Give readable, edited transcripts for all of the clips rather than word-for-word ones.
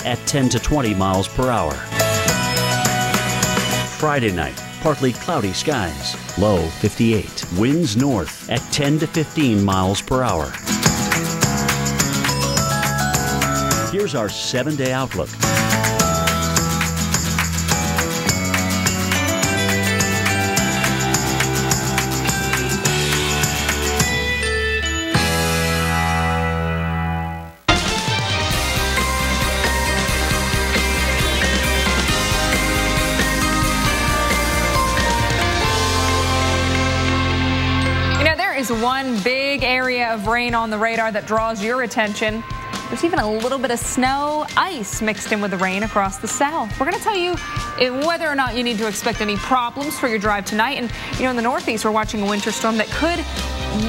at 10 to 20 miles per hour. Friday night, partly cloudy skies, low 58. Winds north at 10 to 15 miles per hour. Here's our 7-day outlook. One big area of rain on the radar that draws your attention. There's even a little bit of snow, ice mixed in with the rain across the south. We're going to tell you whether or not you need to expect any problems for your drive tonight. And, in the Northeast, we're watching a winter storm that could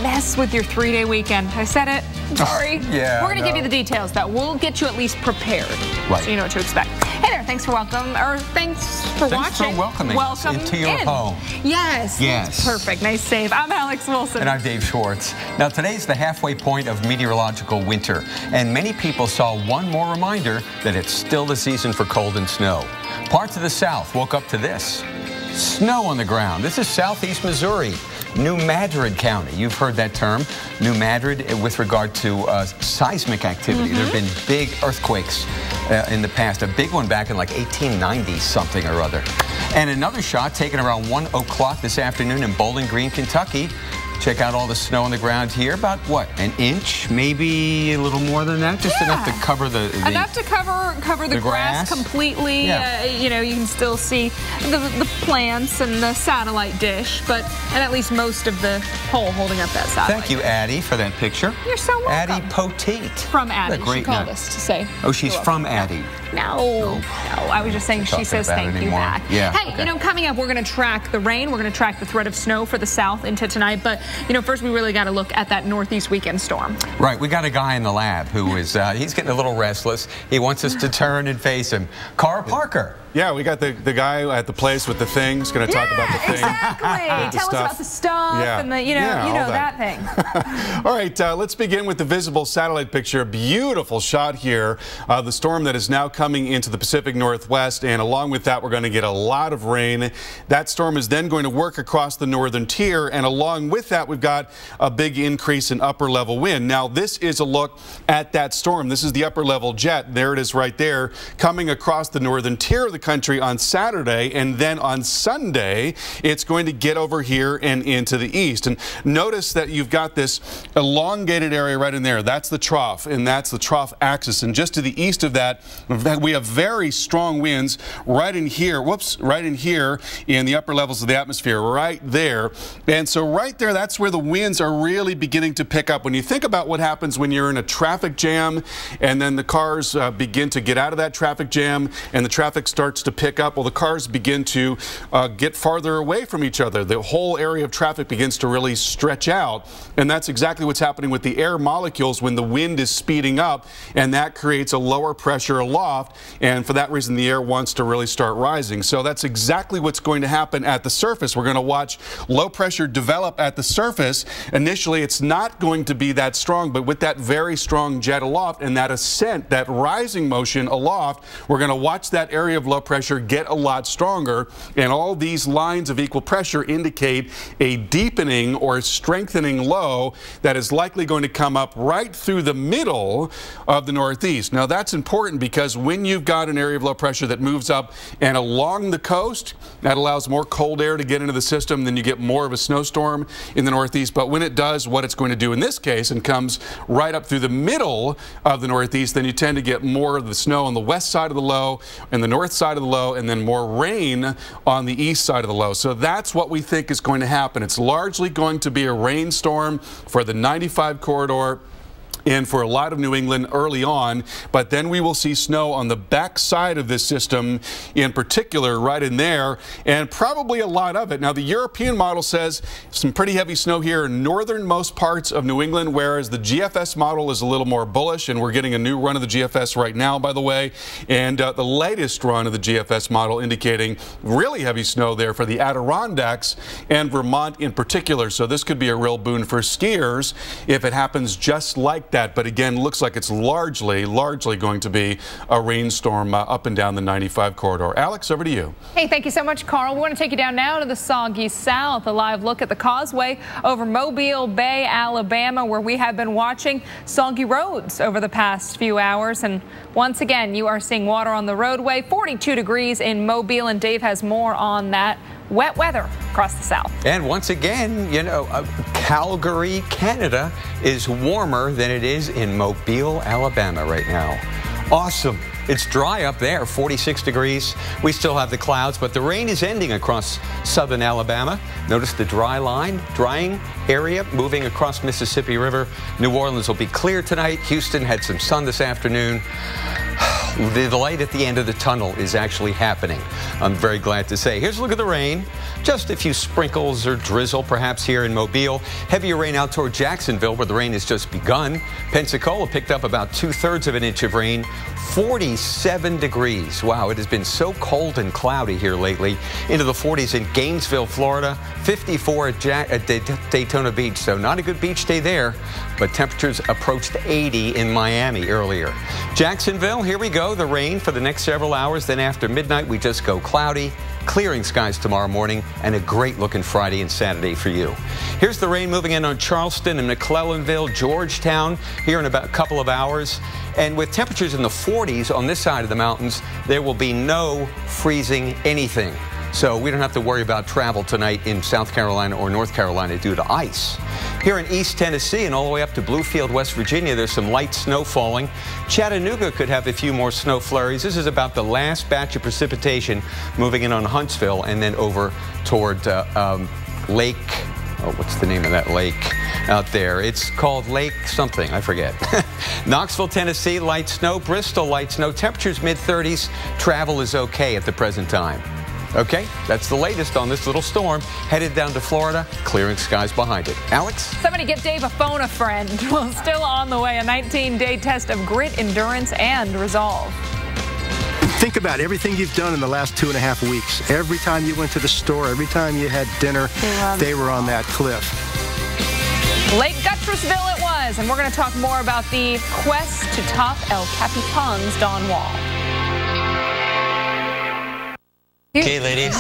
mess with your 3-day weekend. I said it. I'm sorry. Yeah, we're going to give you the details that will get you at least prepared, so you know what to expect. Hey there, thanks for watching. Thanks for welcoming us into your home. Yes. Yes. Perfect. Nice save. I'm Alex Wilson. And I'm Dave Schwartz. Now, today's the halfway point of meteorological winter, and many people saw one more reminder that it's still the season for cold and snow. Parts of the South woke up to this. Snow on the ground. This is southeast Missouri. New Madrid County. You've heard that term, New Madrid, with regard to seismic activity. There have been big earthquakes in the past. A big one back in like 1890 something or other. And another shot taken around 1 o'clock this afternoon in Bowling Green, Kentucky. Check out all the snow on the ground here. About what, an inch, maybe a little more than that, just enough to cover enough to cover the grass completely. You can still see the plants and the satellite dish, and at least most of the pole holding up that satellite. Thank you, Addie, for that picture. You're so welcome. Addie Poteet. From Addie, she called us to say. Oh, she's from Addie. No, I was just saying she says thank you back. Yeah. Hey, coming up, we're going to track the rain. We're going to track the threat of snow for the south into tonight. But, first we really got to look at that northeast weekend storm. Right. We got a guy in the lab who is, he's getting a little restless. He wants us to turn and face him. Carl Parker. Yeah, we got the guy at the place with the things going to talk about the thing. Exactly. Tell us about the stuff and the, that thing. All right, let's begin with the visible satellite picture. A beautiful shot here. The storm that is now coming into the Pacific Northwest, and along with that, we're going to get a lot of rain. That storm is then going to work across the northern tier, and along with that, we've got a big increase in upper level wind. Now, this is a look at that storm. This is the upper level jet. There it is right there, coming across the northern tier of the country on Saturday, and then on Sunday it's going to get over here and into the east. And notice that you've got this elongated area right in there. That's the trough, and that's the trough axis. And just to the east of that, we have very strong winds right in here. Right in here in the upper levels of the atmosphere, right there. And so right there, that's where the winds are really beginning to pick up. When you think about what happens when you're in a traffic jam and then the cars begin to get out of that traffic jam and the traffic starts to pick up, well, the cars begin to get farther away from each other. The whole area of traffic begins to really stretch out, and that's exactly what's happening with the air molecules when the wind is speeding up, and that creates a lower pressure aloft, and for that reason the air wants to really start rising. So that's exactly what's going to happen at the surface. We're going to watch low pressure develop at the surface. Initially it's not going to be that strong, but with that very strong jet aloft and that ascent, that rising motion aloft, we're going to watch that area of low pressure get a lot stronger, and all these lines of equal pressure indicate a deepening or strengthening low that is likely going to come up right through the middle of the Northeast. Now that's important because when you've got an area of low pressure that moves up and along the coast, that allows more cold air to get into the system, then you get more of a snowstorm in the Northeast. But when it does what it's going to do in this case and comes right up through the middle of the Northeast, then you tend to get more of the snow on the west side of the low and the north side of the low, and then more rain on the east side of the low. So that's what we think is going to happen. It's largely going to be a rainstorm for the 95 corridor and for a lot of New England early on, but then we will see snow on the back side of this system, in particular right in there, and probably a lot of it. Now the European model says some pretty heavy snow here in northernmost parts of New England, whereas the GFS model is a little more bullish, and we're getting a new run of the GFS right now, by the way, and the latest run of the GFS model indicating really heavy snow there for the Adirondacks and Vermont in particular. So this could be a real boon for skiers if it happens just like that, but again, looks like it's largely going to be a rainstorm up and down the 95 corridor. Alex, over to you. Hey, thank you so much, Carl. We want to take you down now to the soggy south. A live look at the causeway over Mobile Bay, Alabama, where we have been watching soggy roads over the past few hours. And once again, you are seeing water on the roadway, 42 degrees in Mobile, and Dave has more on that. Wet weather across the south. And once again, you know, Calgary, Canada is warmer than it is in Mobile, Alabama right now. Awesome. It's dry up there, 46 degrees. We still have the clouds, but the rain is ending across southern Alabama. Notice the drying area moving across Mississippi River. New Orleans will be clear tonight. Houston had some sun this afternoon. The light at the end of the tunnel is actually happening, I'm very glad to say. Here's a look at the rain. Just a few sprinkles or drizzle perhaps here in Mobile. Heavier rain out toward Jacksonville, where the rain has just begun. Pensacola picked up about 2/3 of an inch of rain. 47 degrees. Wow, it has been so cold and cloudy here lately. Into the 40s in Gainesville, Florida. 54 at Daytona Beach. So not a good beach day there, but temperatures approached 80 in Miami earlier. Jacksonville, here we go. The rain for the next several hours. Then after midnight, we just go cloudy. Clearing skies tomorrow morning, and a great looking Friday and Saturday for you. Here's the rain moving in on Charleston and McClellanville, Georgetown here in about a couple of hours. And with temperatures in the 40s on this side of the mountains, there will be no freezing anything. So we don't have to worry about travel tonight in South Carolina or North Carolina due to ice. Here in East Tennessee and all the way up to Bluefield, West Virginia, there's some light snow falling. Chattanooga could have a few more snow flurries. This is about the last batch of precipitation moving in on Huntsville and then over toward Lake. Oh, what's the name of that lake out there? It's called Lake something, I forget. Knoxville, Tennessee, light snow. Bristol, light snow. Temperatures mid-30s. Travel is okay at the present time. Okay, that's the latest on this little storm headed down to Florida, clearing skies behind it. Alex? Somebody give Dave a phone a friend. Well, still on the way, a 19-day test of grit, endurance, and resolve. Think about everything you've done in the last 2.5 weeks. Every time you went to the store, every time you had dinner, they were on that cliff. Lake Guttressville it was, and we're going to talk more about the quest to top El Capitan's Don Wall. Okay, ladies,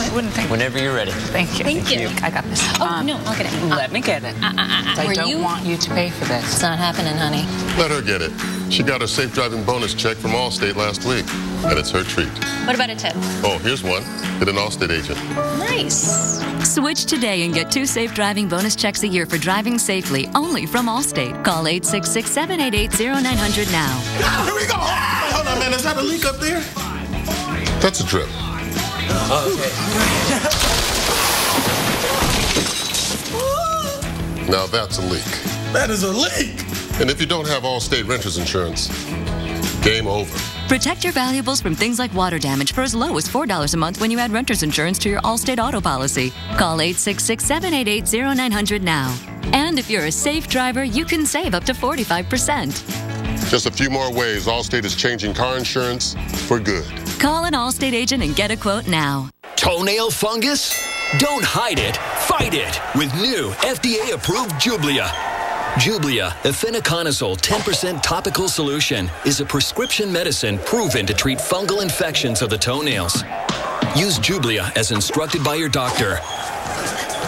whenever you're ready. Thank you. Thank you. I got this. Oh, no, I'll get it. Let me get it. I don't want you to pay for this. It's not happening, honey. Let her get it. She got her safe driving bonus check from Allstate last week, and it's her treat. What about a tip? Oh, here's one. Get an Allstate agent. Nice. Switch today and get 2 safe driving bonus checks a year for driving safely, only from Allstate. Call 866-788-0900 now. Here we go. Hold on, man. Is that a leak up there? That's a drip. Now that's a leak. That is a leak. And if you don't have Allstate Renters Insurance, game over. Protect your valuables from things like water damage for as low as $4 a month when you add renter's insurance to your Allstate auto policy. Call 866-788-0900 now. And if you're a safe driver, you can save up to 45%. Just a few more ways Allstate is changing car insurance for good. Call an Allstate agent and get a quote now. Toenail fungus? Don't hide it, fight it with new FDA-approved Jublia. Jublia, efinaconazole 10% topical solution, is a prescription medicine proven to treat fungal infections of the toenails. Use Jublia as instructed by your doctor.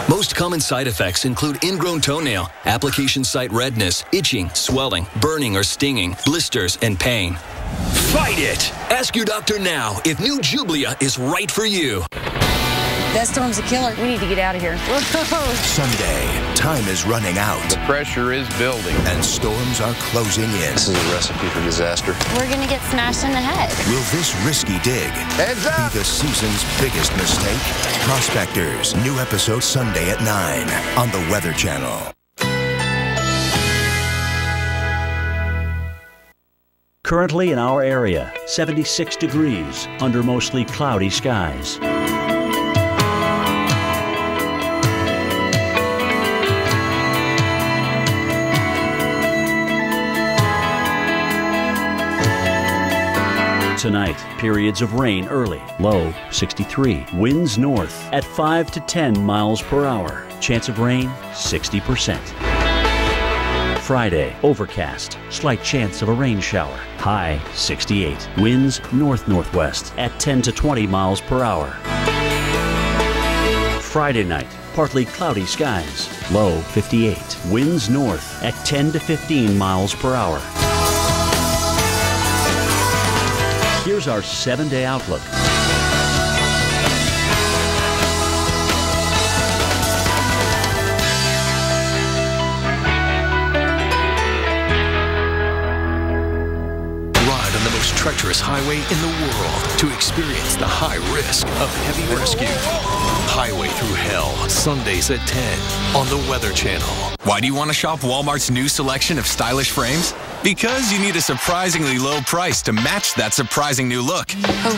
Most common side effects include ingrown toenail, application site redness, itching, swelling, burning or stinging, blisters, and pain. Fight it! Ask your doctor now if new Jublia is right for you. That storm's a killer. We need to get out of here. Sunday, time is running out. The pressure is building. And storms are closing in. This is a recipe for disaster. We're going to get smashed in the head. Will this risky dig be the season's biggest mistake? Prospectors, new episode Sunday at 9 on the Weather Channel. Currently in our area, 76 degrees under mostly cloudy skies. Tonight, periods of rain early, low 63. Winds north at 5 to 10 miles per hour. Chance of rain, 60%. Friday, overcast, slight chance of a rain shower. High 68. Winds north-northwest at 10 to 20 miles per hour. Friday night, partly cloudy skies. Low 58. Winds north at 10 to 15 miles per hour. Here's our 7-day outlook. Treacherous highway in the world to experience the high risk of heavy rescue. Highway Through Hell, Sundays at 10 on the Weather Channel. Why do you want to shop Walmart's new selection of stylish frames? Because you need a surprisingly low price to match that surprising new look. Oh,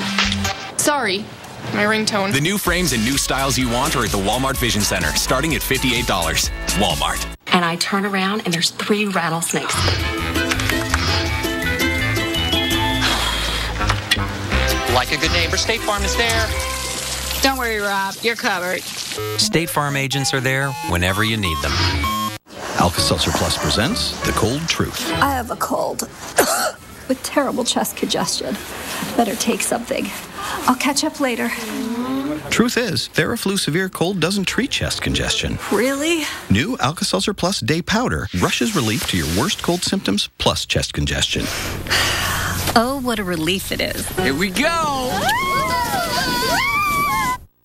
sorry. My ringtone. The new frames and new styles you want are at the Walmart Vision Center, starting at $58. Walmart. And I turn around and there's 3 rattlesnakes. Like a good neighbor, State Farm is there. Don't worry, Rob. You're covered. State Farm agents are there whenever you need them. Alka-Seltzer Plus presents The Cold Truth. I have a cold with terrible chest congestion. Better take something. I'll catch up later. Truth is, Theraflu Severe Cold doesn't treat chest congestion. Really? New Alka-Seltzer Plus Day Powder rushes relief to your worst cold symptoms plus chest congestion. Oh, what a relief it is. Here we go!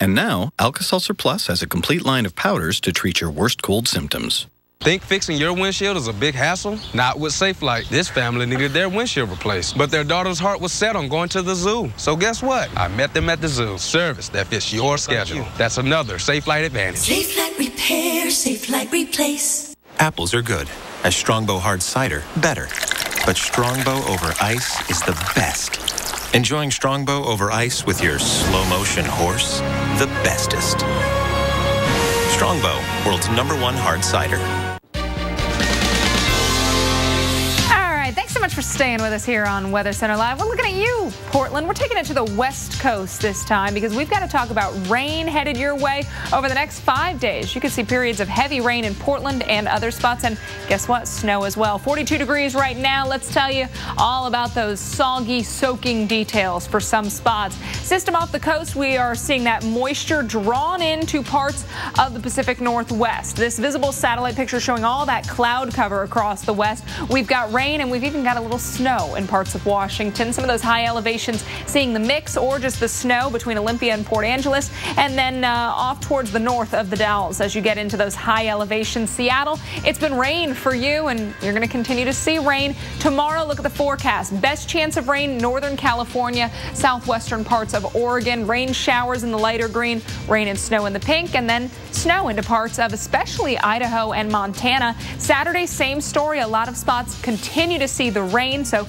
And now, Alka-Seltzer Plus has a complete line of powders to treat your worst cold symptoms. Think fixing your windshield is a big hassle? Not with Safelite. This family needed their windshield replaced, but their daughter's heart was set on going to the zoo. So guess what? I met them at the zoo. Service that fits your schedule. That's another Safelite advantage. Safelite repair, Safelite replace. Apples are good. A Strongbow hard cider, better. But Strongbow over ice is the best. Enjoying Strongbow over ice with your slow-motion horse? The bestest. Strongbow, world's #1 hard cider. Thanks so much for staying with us here on Weather Center Live. We're looking at you, Portland. We're taking it to the West Coast this time because we've got to talk about rain headed your way over the next 5 days. You could see periods of heavy rain in Portland and other spots, and guess what? Snow as well. 42 degrees right now. Let's tell you all about those soggy, soaking details for some spots. System off the coast, we are seeing that moisture drawn into parts of the Pacific Northwest. This visible satellite picture showing all that cloud cover across the west. We've got rain, and we've even got a little snow in parts of Washington. Some of those high elevations seeing the mix or just the snow between Olympia and Port Angeles, and then off towards the north of the Dalles as you get into those high elevations. Seattle, it's been rain for you, and you're going to continue to see rain. Tomorrow, look at the forecast. Best chance of rain, Northern California, southwestern parts of Oregon. Rain showers in the lighter green, rain and snow in the pink, and then snow into parts of especially Idaho and Montana. Saturday, same story. A lot of spots continue to see the rain, so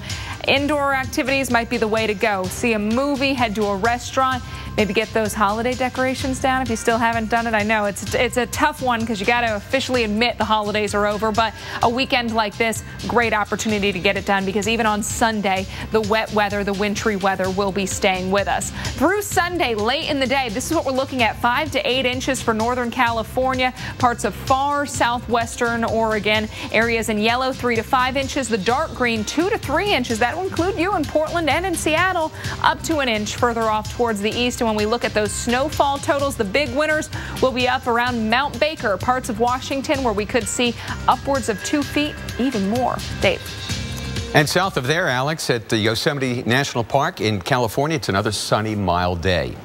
indoor activities might be the way to go. See a movie, head to a restaurant, maybe get those holiday decorations down if you still haven't done it. I know it's a tough one because you got to officially admit the holidays are over, but a weekend like this, great opportunity to get it done because even on Sunday, the wet weather, the wintry weather will be staying with us. Through Sunday, late in the day, this is what we're looking at, 5 to 8 inches for Northern California, parts of far southwestern Oregon, areas in yellow 3 to 5 inches, the dark green 2 to 3 inches. That will include you in Portland and in Seattle, up to an inch further off towards the east. And when we look at those snowfall totals, the big winners will be up around Mount Baker, parts of Washington where we could see upwards of 2 feet, even more. Dave. And south of there, Alex, at the Yosemite National Park in California, it's another sunny, mild day.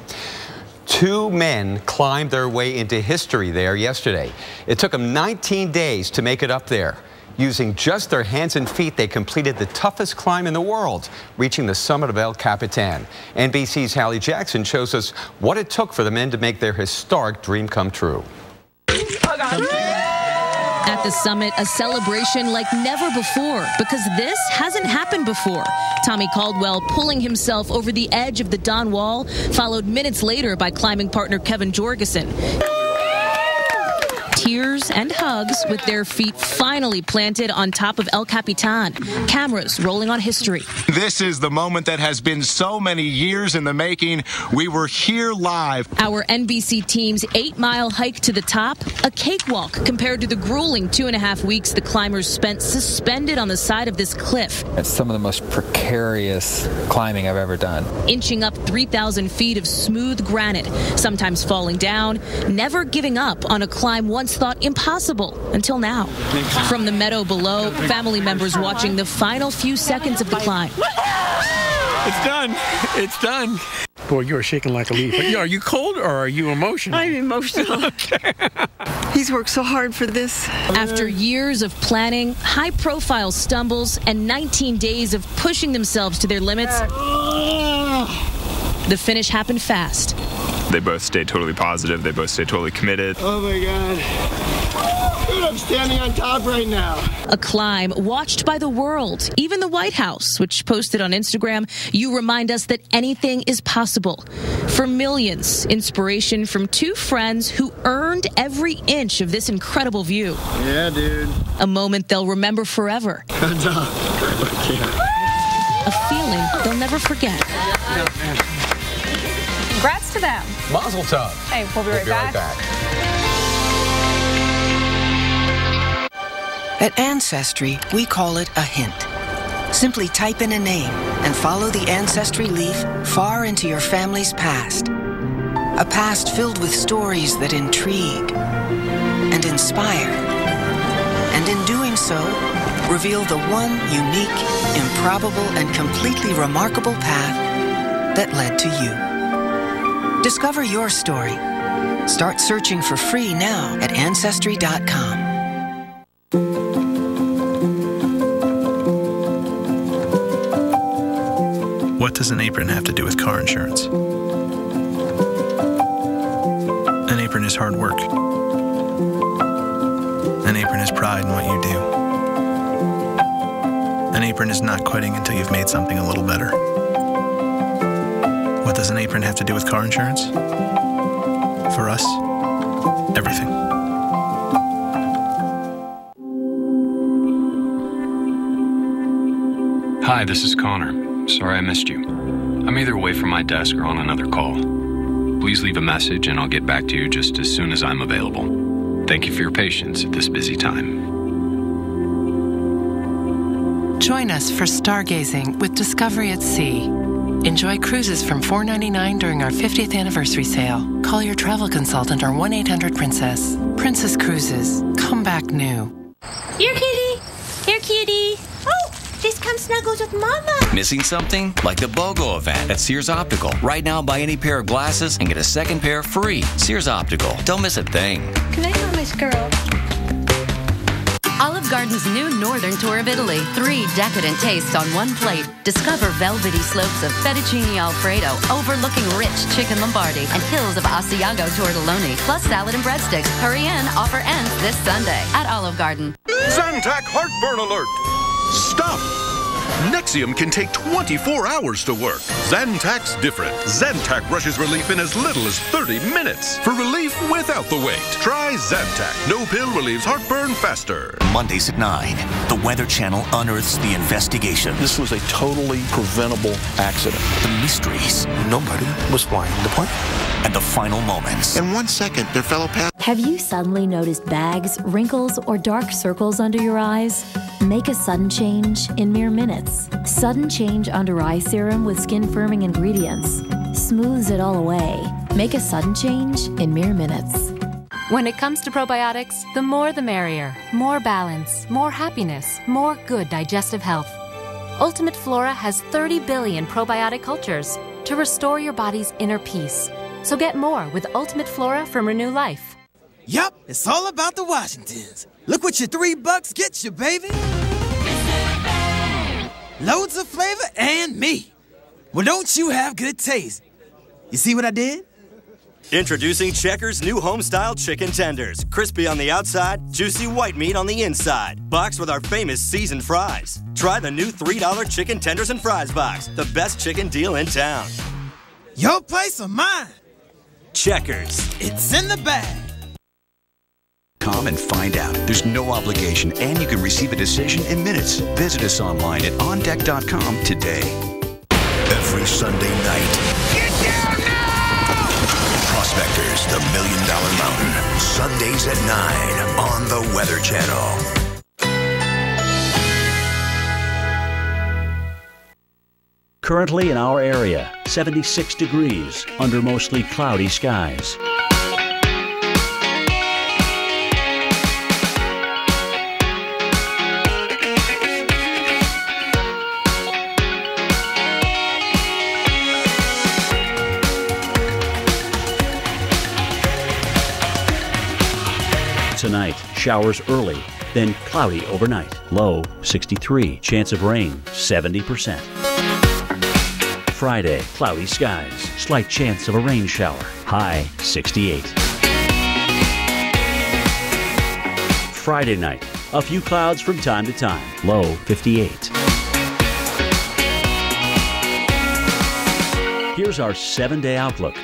2 men climbed their way into history there yesterday. It took them 19 days to make it up there. Using just their hands and feet, they completed the toughest climb in the world, reaching the summit of El Capitan. NBC's Hallie Jackson shows us what it took for the men to make their historic dream come true. At the summit, a celebration like never before, because this hasn't happened before. Tommy Caldwell pulling himself over the edge of the Don Wall, followed minutes later by climbing partner Kevin Jorgensen. tears and hugs with their feet finally planted on top of El Capitan. Cameras rolling on history. This is the moment that has been so many years in the making. We were here live. Our NBC team's 8-mile hike to the top, a cakewalk compared to the grueling 2.5 weeks the climbers spent suspended on the side of this cliff. It's some of the most precarious climbing I've ever done. Inching up 3,000 feet of smooth granite, sometimes falling down, never giving up on a climb once thought impossible until now. From the meadow below, family members watching the final few seconds of the climb. It's done. It's done. Boy, you are shaking like a leaf. Are you cold or are you emotional? I'm emotional. Okay. He's worked so hard for this. After years of planning, high-profile stumbles, and 19 days of pushing themselves to their limits, the finish happened fast. They both stayed totally positive. They both stayed totally committed. Oh, my God. Dude, I'm standing on top right now. A climb watched by the world, even the White House, which posted on Instagram, "You remind us that anything is possible." For millions, inspiration from two friends who earned every inch of this incredible view. Yeah, dude. A moment they'll remember forever. Good job. A feeling they'll never forget. Congrats to them. Mazel tov. Hey, we'll be right back. At Ancestry, we call it a hint. Simply type in a name and follow the Ancestry leaf far into your family's past. A past filled with stories that intrigue and inspire. And in doing so, reveal the one unique, improbable, and completely remarkable path that led to you. Discover your story. Start searching for free now at Ancestry.com. What does an apron have to do with car insurance? An apron is hard work. An apron is pride in what you do. An apron is not quitting until you've made something a little better. What does an apron have to do with car insurance? For us, everything. Hi, this is Connor. Sorry I missed you. I'm either away from my desk or on another call. Please leave a message and I'll get back to you just as soon as I'm available. Thank you for your patience at this busy time. Join us for stargazing with Discovery at Sea. Enjoy cruises from $4.99 during our 50th anniversary sale. Call your travel consultant or 1-800-PRINCESS. Princess Cruises. Come back new. Here, kitty. Here, kitty. Oh, this comes snuggles with Mama. Missing something? Like the BOGO event at Sears Optical. Right now, buy any pair of glasses and get a second pair free. Sears Optical. Don't miss a thing. Can I have Miss Girl? Olive Garden's new northern tour of Italy. 3 decadent tastes on one plate. Discover velvety slopes of fettuccine Alfredo overlooking rich chicken Lombardi and hills of Asiago tortelloni, plus salad and breadsticks. Hurry in, offer ends this Sunday at Olive Garden. Zantac heartburn alert! Stop! Nexium can take 24 hours to work. Zantac's different. Zantac rushes relief in as little as 30 minutes. For relief without the wait, try Zantac. No pill relieves heartburn faster. Mondays at 9, the Weather Channel unearths the investigation. This was a totally preventable accident. The mysteries. Nobody was flying the plane. And the final moments. In 1 second, their fellow passengers. Have you suddenly noticed bags, wrinkles, or dark circles under your eyes? Make a sudden change in mere minutes. Sudden Change Under Eye Serum with skin-firming ingredients smooths it all away. Make a sudden change in mere minutes. When it comes to probiotics, the more the merrier. More balance, more happiness, more good digestive health. Ultimate Flora has 30 billion probiotic cultures to restore your body's inner peace. So get more with Ultimate Flora from Renew Life. Yup, it's all about the Washingtons. Look what your $3 gets you, baby. Loads of flavor and me. Well, don't you have good taste? You see what I did? Introducing Checkers' new home-style chicken tenders. Crispy on the outside, juicy white meat on the inside. Boxed with our famous seasoned fries. Try the new $3 chicken tenders and fries box. The best chicken deal in town. Your place or mine? Checkers. It's in the bag. ondeck.com and find out. There's no obligation, and you can receive a decision in minutes. Visit us online at ondeck.com today. Every Sunday night. Get down now! Prospectors, the $1 Million Mountain. Sundays at 9 on the Weather Channel. Currently in our area, 76 degrees under mostly cloudy skies. Tonight, showers early, then cloudy overnight. Low 63, chance of rain 70%. Friday, cloudy skies, slight chance of a rain shower, high 68. Friday night, a few clouds from time to time, low 58. Here's our 7-day outlook.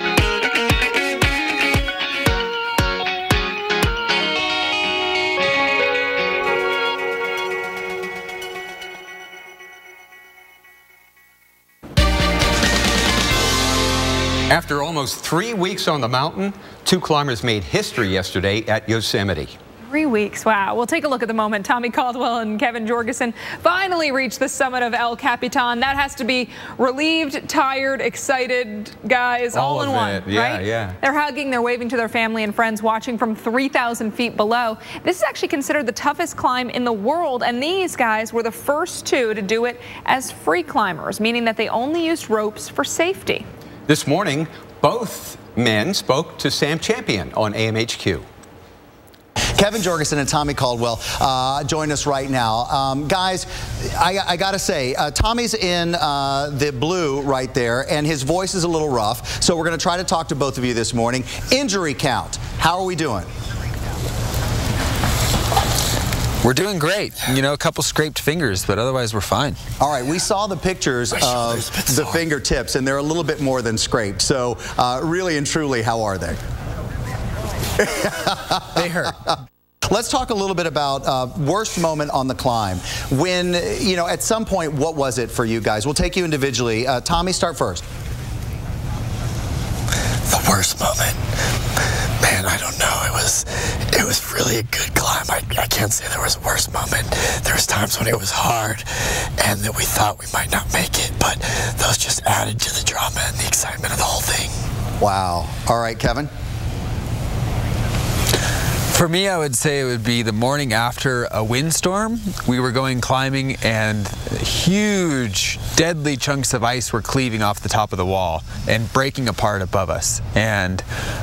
After almost 3 weeks on the mountain, 2 climbers made history yesterday at Yosemite. 3 weeks, wow. We'll take a look at the moment. Tommy Caldwell and Kevin Jorgensen finally reached the summit of El Capitan. That has to be relieved, tired, excited guys, all in one, yeah, right? Yeah. They're hugging, they're waving to their family and friends watching from 3,000 feet below. This is actually considered the toughest climb in the world, and these guys were the first 2 to do it as free climbers, meaning that they only used ropes for safety. This morning, both men spoke to Sam Champion on AMHQ. Kevin Jorgensen and Tommy Caldwell join us right now. Guys, I got to say, Tommy's in the blue right there, and his voice is a little rough. So we're going to try to talk to both of you this morning. Injury count, how are we doing? We're doing great. You know, a couple scraped fingers, but otherwise we're fine. All right, we saw the pictures of the fingertips, and they're a little bit more than scraped. So really and truly, how are they? They hurt. Let's talk a little bit about worst moment on the climb. When, you know, at some point, what was it for you guys? We'll take you individually. Tommy, start first. The worst moment? Man, I don't know. It was really a good climb. I can't say there was a worst moment. There was times when it was hard and that we thought we might not make it, but those just added to the drama and the excitement of the whole thing. Wow. All right, Kevin? For me, I would say it would be the morning after a windstorm. We were going climbing and huge, deadly chunks of ice were cleaving off the top of the wall and breaking apart above us. And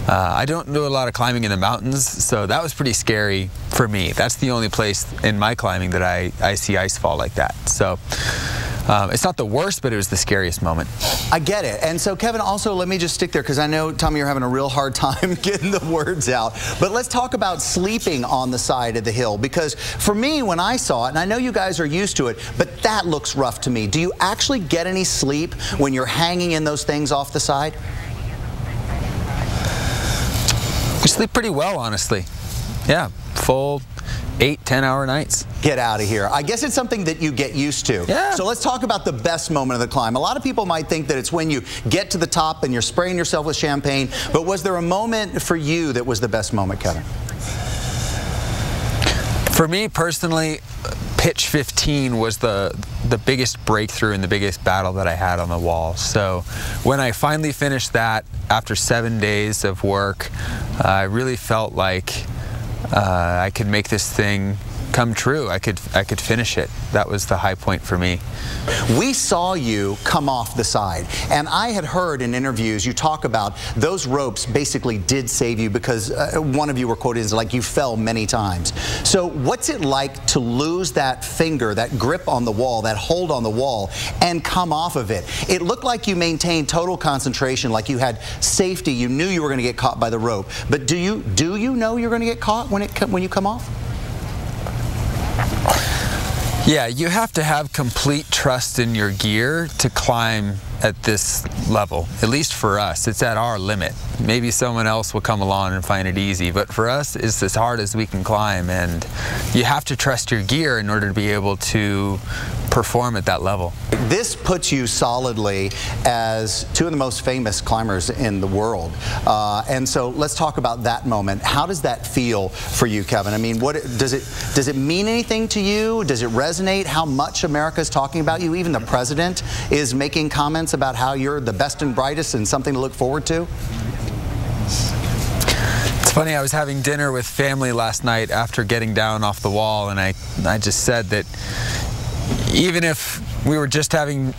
I don't do a lot of climbing in the mountains, so that was pretty scary for me. That's the only place in my climbing that I see ice fall like that. So it's not the worst, but it was the scariest moment. I get it. And so, Kevin, also, let me just stick there, because I know, Tommy, you're having a real hard time getting the words out. But let's talk about sleeping on the side of the hill, because for me, when I saw it, and I know you guys are used to it, but that looks rough to me. Do you actually get any sleep when you're hanging in those things off the side? We sleep pretty well, honestly. Yeah, full 8-10 hour nights. Get out of here. I guess it's something that you get used to. Yeah. So let's talk about the best moment of the climb. A lot of people might think that it's when you get to the top and you're spraying yourself with champagne, but was there a moment for you that was the best moment, Kevin? For me personally, pitch 15 was the biggest breakthrough and the biggest battle that I had on the wall. So when I finally finished that after 7 days of work, I really felt like I could make this thing come true. I could finish it. That was the high point for me. We saw you come off the side, and I had heard in interviews you talk about those ropes basically did save you, because one of you were quoted as like you fell many times. So what's it like to lose that finger, that grip on the wall, that hold on the wall, and come off of it? It looked like you maintained total concentration, like you had safety. You knew you were going to get caught by the rope. But do you know you're going to get caught when you come off? Yeah, you have to have complete trust in your gear to climb at this level, at least for us. It's at our limit. Maybe someone else will come along and find it easy, but for us, it's as hard as we can climb, and you have to trust your gear in order to be able to perform at that level. This puts you solidly as two of the most famous climbers in the world. And so let's talk about that moment. How does that feel for you, Kevin? I mean, what does it mean anything to you? Does it resonate how much America is talking about you? Even the president is making comments about how you're the best and brightest and something to look forward to. It's funny, I was having dinner with family last night after getting down off the wall, and I just said that even if we were just having,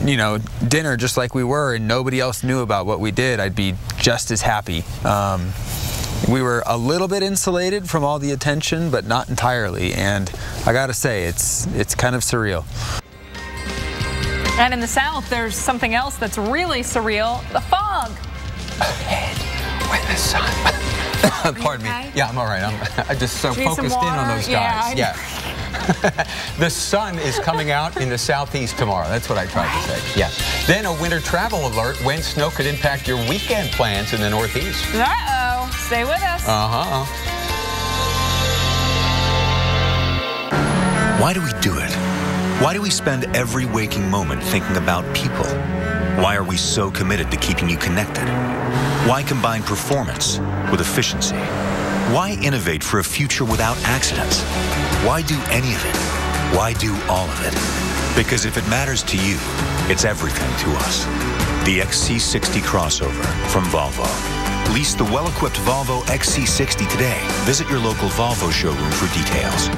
you know, dinner just like we were and nobody else knew about what we did, I'd be just as happy. We were a little bit insulated from all the attention, but not entirely, and I gotta say, it's kind of surreal. And in the South, there's something else that's really surreal, the fog. Ahead with the sun. Pardon me. Yeah, I'm all right. I'm just so focused in on those guys. Yeah. The sun is coming out in the southeast tomorrow. That's what I tried to say. Yeah. Then a winter travel alert when snow could impact your weekend plans in the northeast. Uh-oh. Stay with us. Why do we do it? Why do we spend every waking moment thinking about people? Why are we so committed to keeping you connected? Why combine performance with efficiency? Why innovate for a future without accidents? Why do any of it? Why do all of it? Because if it matters to you, it's everything to us. The XC60 crossover from Volvo. Lease the well-equipped Volvo XC60 today. Visit your local Volvo showroom for details.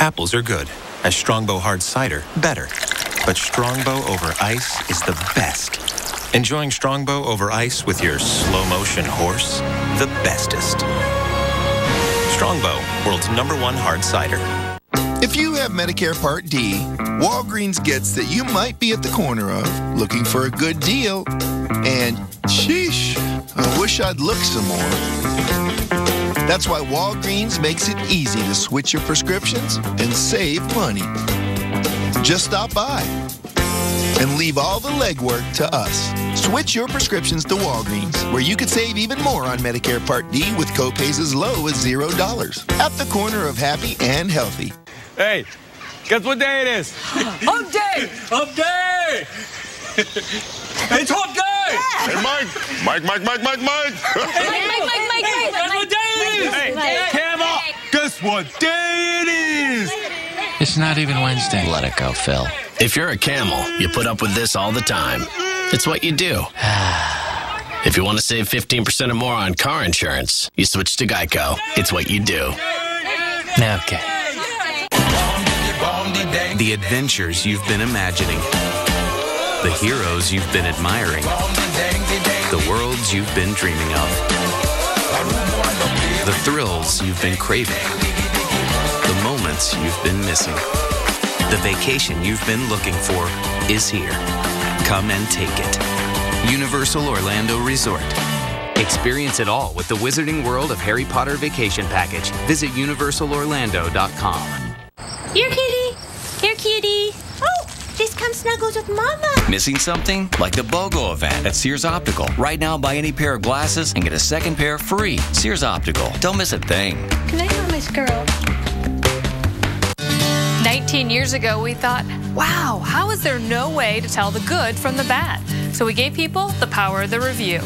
Apples are good, and Strongbow hard cider better. But Strongbow over ice is the best. Enjoying Strongbow over ice with your slow-motion horse, the bestest. Strongbow, world's #1 hard cider. If you have Medicare Part D, Walgreens gets that you might be at the corner of looking for a good deal, and sheesh, I wish I'd look some more. That's why Walgreens makes it easy to switch your prescriptions and save money. Just stop by and leave all the legwork to us. Switch your prescriptions to Walgreens, where you could save even more on Medicare Part D with copays as low as $0. At the corner of happy and healthy. Hey, guess what day it is? Hump day! Hump day! It's hump day! Hey, Mike! Mike! Guess what day it is? Hey, Camel, guess what day it is? It's not even Wednesday. Let it go, Phil. If you're a camel, you put up with this all the time. It's what you do. If you want to save 15% or more on car insurance, you switch to Geico. It's what you do. Okay. The adventures you've been imagining. The heroes you've been admiring. The worlds you've been dreaming of. The thrills you've been craving. The moments you've been missing. The vacation you've been looking for is here. Come and take it. Universal Orlando Resort. Experience it all with the Wizarding World of Harry Potter Vacation Package. Visit universalorlando.com. Here, kitty. Here, kitty. Oh, this comes snuggles with Mama. Missing something? Like the BOGO event at Sears Optical. Right now, buy any pair of glasses and get a second pair free. Sears Optical. Don't miss a thing. Can I have my squirrel? 19 years ago, we thought, wow, how is there no way to tell the good from the bad? So we gave people the power of the review.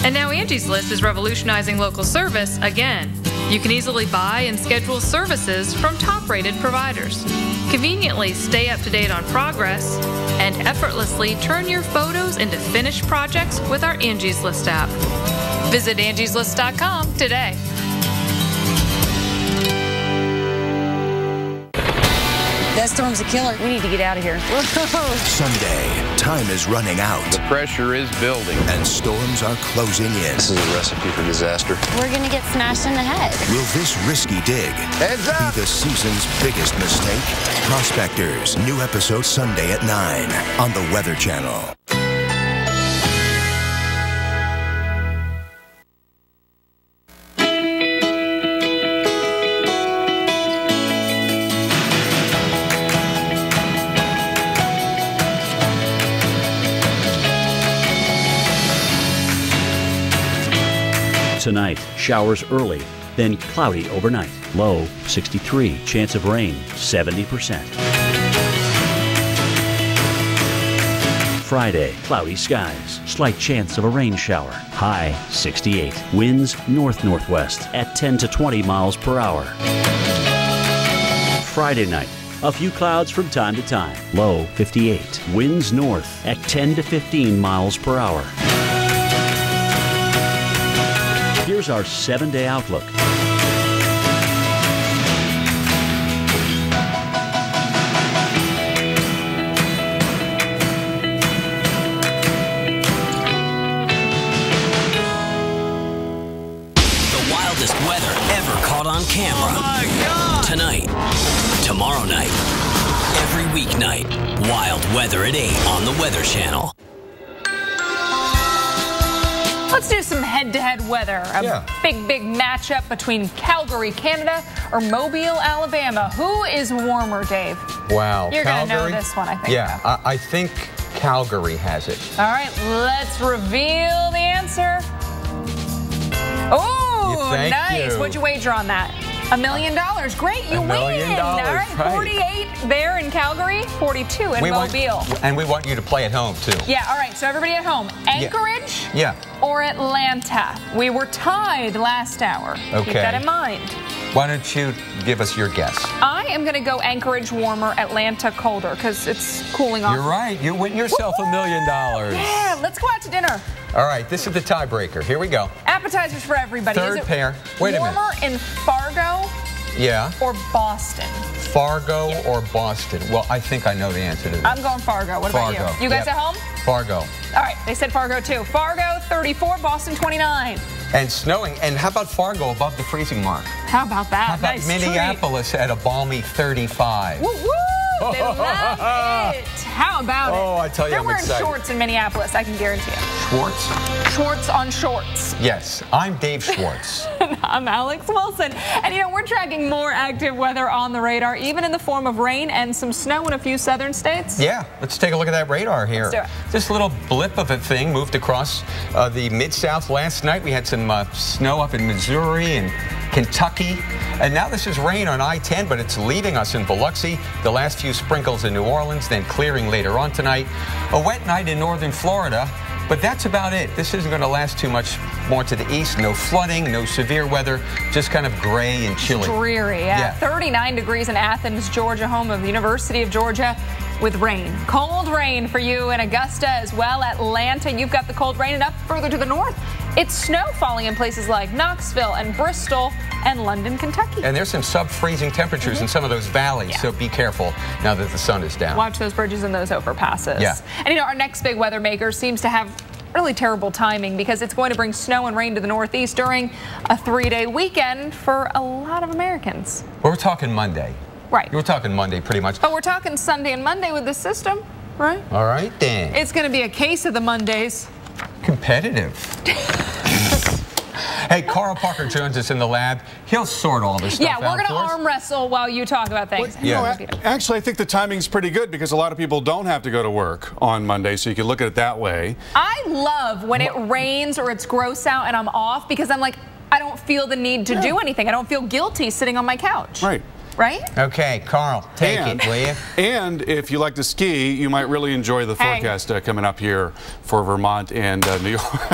And now Angie's List is revolutionizing local service again. You can easily buy and schedule services from top-rated providers. Conveniently stay up to date on progress and effortlessly turn your photos into finished projects with our Angie's List app. Visit angieslist.com today. That storm's a killer. We need to get out of here. Sunday, time is running out. The pressure is building. And storms are closing in. This is a recipe for disaster. We're going to get smashed in the head. Will this risky dig Heads up. be the season's biggest mistake? Prospectors, new episode Sunday at 9 on the Weather Channel. Tonight, showers early, then cloudy overnight. Low 63, chance of rain 70%. Friday, cloudy skies, slight chance of a rain shower. High 68, winds north-northwest at 10 to 20 miles per hour. Friday night, a few clouds from time to time. Low 58, winds north at 10 to 15 miles per hour. Here's our 7-day outlook. Weather ever caught on camera. Oh my God! Tonight, tomorrow night, every weeknight. Wild weather at 8 on the Weather Channel. Let's do some head-to-head weather. A big matchup between Calgary, Canada, or Mobile, Alabama. Who is warmer, Dave? Wow. You're going to know this one, I think. Yeah, I think Calgary has it. All right, let's reveal the answer. Oh! Thank nice. you. What'd you wager on that? $1 million. Great, you win. All right, 48 there in Calgary, 42 in Mobile. And we want you to play at home, too. Yeah, all right, so everybody at home. Anchorage or Atlanta? We were tied last hour. Okay. Keep that in mind. Why don't you give us your guess? I am going to go Anchorage warmer, Atlanta colder, because it's cooling off. You're right. You win yourself $1 million. Yeah, let's go out to dinner. All right, this is the tiebreaker. Here we go. Appetizers for everybody. Third pair. Wait a minute. Warmer in Fargo or Boston? Fargo or Boston? Well, I think I know the answer to this. I'm going Fargo. What about you? You guys at home? Fargo. All right, they said Fargo too. Fargo 34, Boston 29. And snowing. And how about Fargo above the freezing mark? How about that? How about nice Minneapolis at a balmy 35? Woo woo! They love it. How about it? Oh, I tell you, They're I'm wearing excited. shorts in Minneapolis, I can guarantee you. Schwartz? Schwartz on shorts. Yes, I'm Dave Schwartz. I'm Alex Wilson. And you know, we're tracking more active weather on the radar, even in the form of rain and some snow in a few southern states. Yeah, let's take a look at that radar here. Let's do it. This little blip of a thing moved across the Mid-South last night. We had some snow up in Missouri and Kentucky. And now this is rain on I-10, but it's leaving us in Biloxi. The last few sprinkles in New Orleans, then clearing later on tonight. A wet night in northern Florida, but that's about it. This isn't going to last too much more to the east. No flooding, no severe weather, just kind of gray and chilly. Dreary, yeah. 39 degrees in Athens, Georgia, home of the University of Georgia, with rain. Cold rain for you in Augusta as well. Atlanta, you've got the cold rain. And up further to the north, it's snow falling in places like Knoxville and Bristol and London, Kentucky. And there's some sub-freezing temperatures in some of those valleys, so be careful now that the sun is down. Watch those bridges and those overpasses. Yeah. And you know, our next big weather maker seems to have really terrible timing because it's going to bring snow and rain to the Northeast during a 3-day weekend for a lot of Americans. We're talking Monday. Right. We're talking Monday pretty much. But we're talking Sunday and Monday with this system, right? All right, then. It's going to be a case of the Mondays. Competitive. Hey, Carl Parker Jones is in the lab. He'll sort all this stuff out. Yeah, we're going to arm wrestle while you talk about things. Well, actually, I think the timing's pretty good because a lot of people don't have to go to work on Monday, so you can look at it that way. I love when it rains or it's gross out and I'm off because I'm like, I don't feel the need to do anything. I don't feel guilty sitting on my couch. Right. Right? Okay, Carl, take it, will you? And if you like to ski, you might really enjoy the forecast coming up here for Vermont and New York.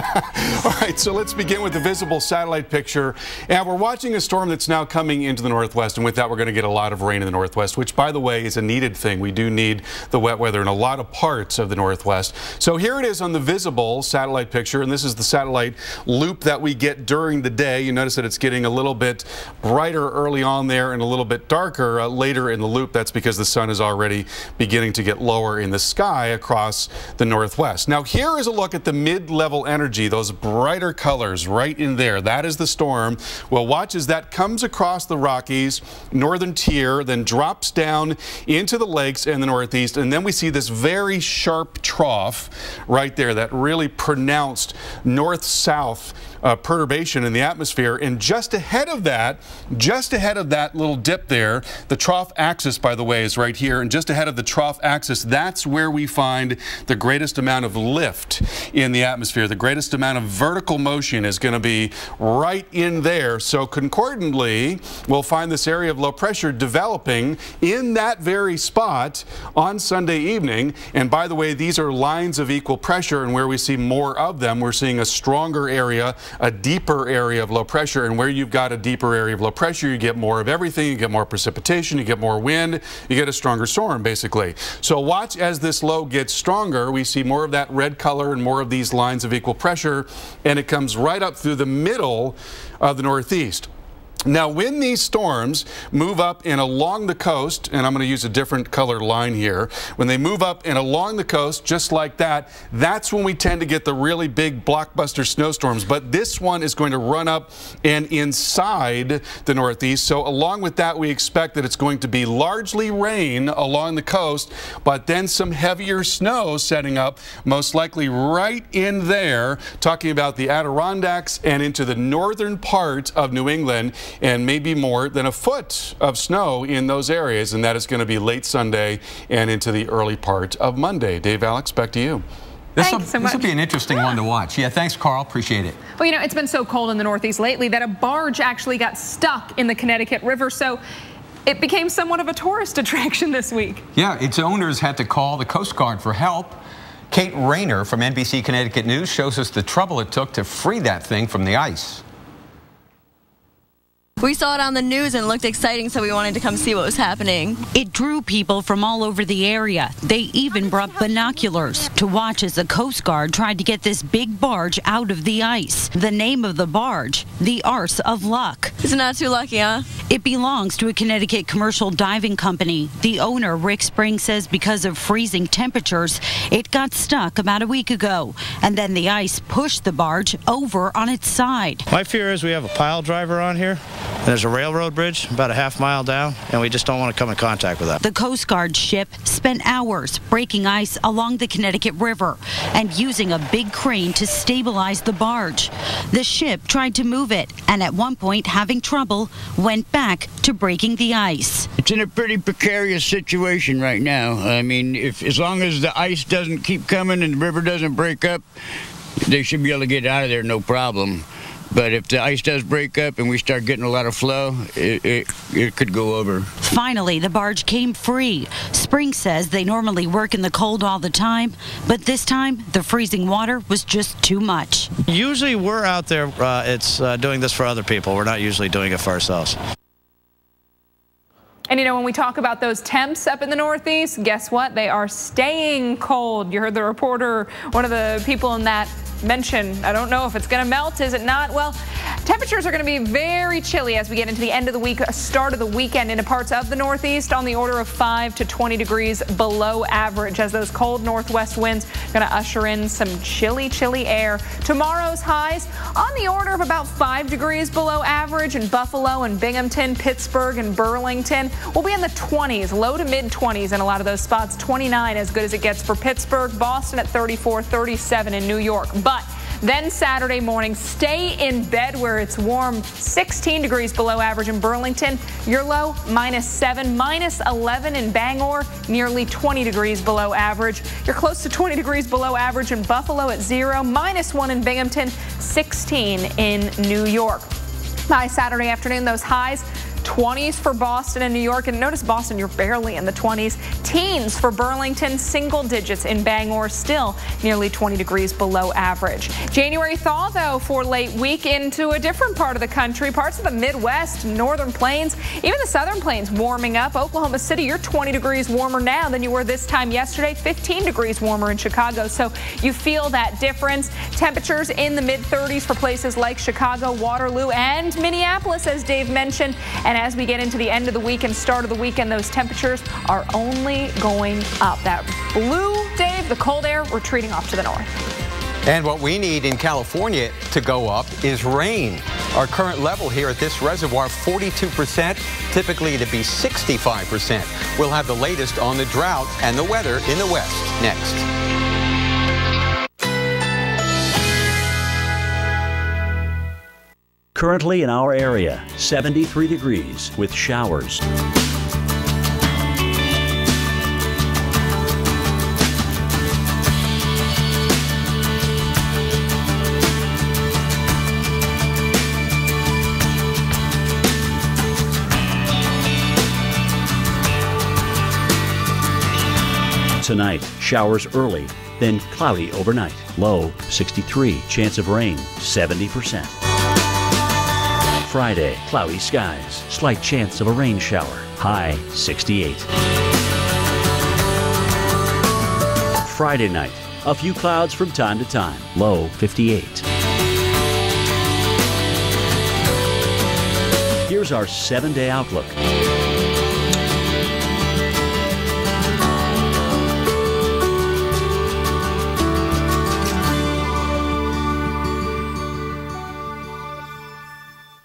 All right, so let's begin with the visible satellite picture. And we're watching a storm that's now coming into the northwest, and with that, we're going to get a lot of rain in the northwest, which, by the way, is a needed thing. We do need the wet weather in a lot of parts of the northwest. So here it is on the visible satellite picture, and this is the satellite loop that we get during the day. You notice that it's getting a little bit brighter early on there and a little bit darker later in the loop. That's because the sun is already beginning to get lower in the sky across the northwest. Now here is a look at the mid-level energy, those brighter colors right in there. That is the storm. Well, watch as that comes across the Rockies, northern tier, then drops down into the lakes in the northeast, and then we see this very sharp trough right there, that really pronounced north-south perturbation in the atmosphere. And just ahead of that little dip there, there. The trough axis, by the way, is right here, and just ahead of the trough axis, that's where we find the greatest amount of lift in the atmosphere. The greatest amount of vertical motion is going to be right in there. So concordantly, we'll find this area of low pressure developing in that very spot on Sunday evening. And by the way, these are lines of equal pressure, and where we see more of them, we're seeing a stronger area, a deeper area of low pressure. And where you've got a deeper area of low pressure, you get more of everything. You get more precipitation, you get more wind, you get a stronger storm, basically. So watch as this low gets stronger. We see more of that red color and more of these lines of equal pressure, and it comes right up through the middle of the Northeast. Now, when these storms move up and along the coast, and I'm going to use a different color line here, when they move up and along the coast, just like that, that's when we tend to get the really big blockbuster snowstorms. But this one is going to run up and inside the Northeast. So along with that, we expect that it's going to be largely rain along the coast, but then some heavier snow setting up, most likely right in there, talking about the Adirondacks and into the northern part of New England, and maybe more than a foot of snow in those areas, and that is going to be late Sunday and into the early part of Monday. Dave, Alex, back to you. This will be an interesting one to watch. Yeah, thanks, Carl. Appreciate it. Well, you know, it's been so cold in the Northeast lately that a barge actually got stuck in the Connecticut River, so it became somewhat of a tourist attraction this week. Yeah, its owners had to call the Coast Guard for help. Kate Rayner from NBC Connecticut News shows us the trouble it took to free that thing from the ice. We saw it on the news and it looked exciting, so we wanted to come see what was happening. It drew people from all over the area. They even brought binoculars to watch as the Coast Guard tried to get this big barge out of the ice. The name of the barge, the Arse of Luck. It's not too lucky, huh? It belongs to a Connecticut commercial diving company. The owner, Rick Spring, says because of freezing temperatures, it got stuck about a week ago. And then the ice pushed the barge over on its side. My fear is we have a pile driver on here. There's a railroad bridge about a half mile down, and we just don't want to come in contact with that. The Coast Guard ship spent hours breaking ice along the Connecticut River and using a big crane to stabilize the barge. The ship tried to move it, and at one point, having trouble, went back to breaking the ice. It's in a pretty precarious situation right now. I mean, as long as the ice doesn't keep coming and the river doesn't break up, they should be able to get out of there no problem. But if the ice does break up and we start getting a lot of flow, it could go over. Finally, the barge came free. Spring says they normally work in the cold all the time, but this time the freezing water was just too much. Usually we're out there, doing this for other people. We're not usually doing it for ourselves. And you know, when we talk about those temps up in the Northeast, guess what? They are staying cold. You heard the reporter, one of the people in that mention, I don't know if it's going to melt, is it not? Well, temperatures are going to be very chilly as we get into the end of the week, start of the weekend into parts of the Northeast on the order of 5 to 20 degrees below average as those cold northwest winds are going to usher in some chilly air. Tomorrow's highs on the order of about 5 degrees below average in Buffalo and Binghamton, Pittsburgh and Burlington. We'll be in the 20s, low to mid 20s in a lot of those spots. 29 as good as it gets for Pittsburgh, Boston at 34, 37 in New York. But then Saturday morning, stay in bed where it's warm. 16 degrees below average in Burlington. Your low, -7, -11 in Bangor, nearly 20 degrees below average. You're close to 20 degrees below average in Buffalo at 0, -1 in Binghamton, 16 in New York. By Saturday afternoon, those highs, 20s for Boston and New York, and notice Boston, you're barely in the 20s. Teens for Burlington, single digits in Bangor, still nearly 20 degrees below average. January thaw, though, for late week into a different part of the country. Parts of the Midwest, northern plains, even the southern plains warming up. Oklahoma City, you're 20 degrees warmer now than you were this time yesterday, 15 degrees warmer in Chicago. So you feel that difference. Temperatures in the mid-30s for places like Chicago, Waterloo, and Minneapolis, as Dave mentioned. And as we get into the end of the week and start of the weekend, those temperatures are only going up. That blue, Dave, the cold air, retreating off to the north. And what we need in California to go up is rain. Our current level here at this reservoir, 42%, typically to be 65%. We'll have the latest on the drought and the weather in the West next. Currently in our area, 73 degrees with showers. Tonight, showers early, then cloudy overnight. Low 63, chance of rain 70%. Friday, cloudy skies, slight chance of a rain shower. High 68. Friday night, a few clouds from time to time. Low 58. Here's our 7-day outlook.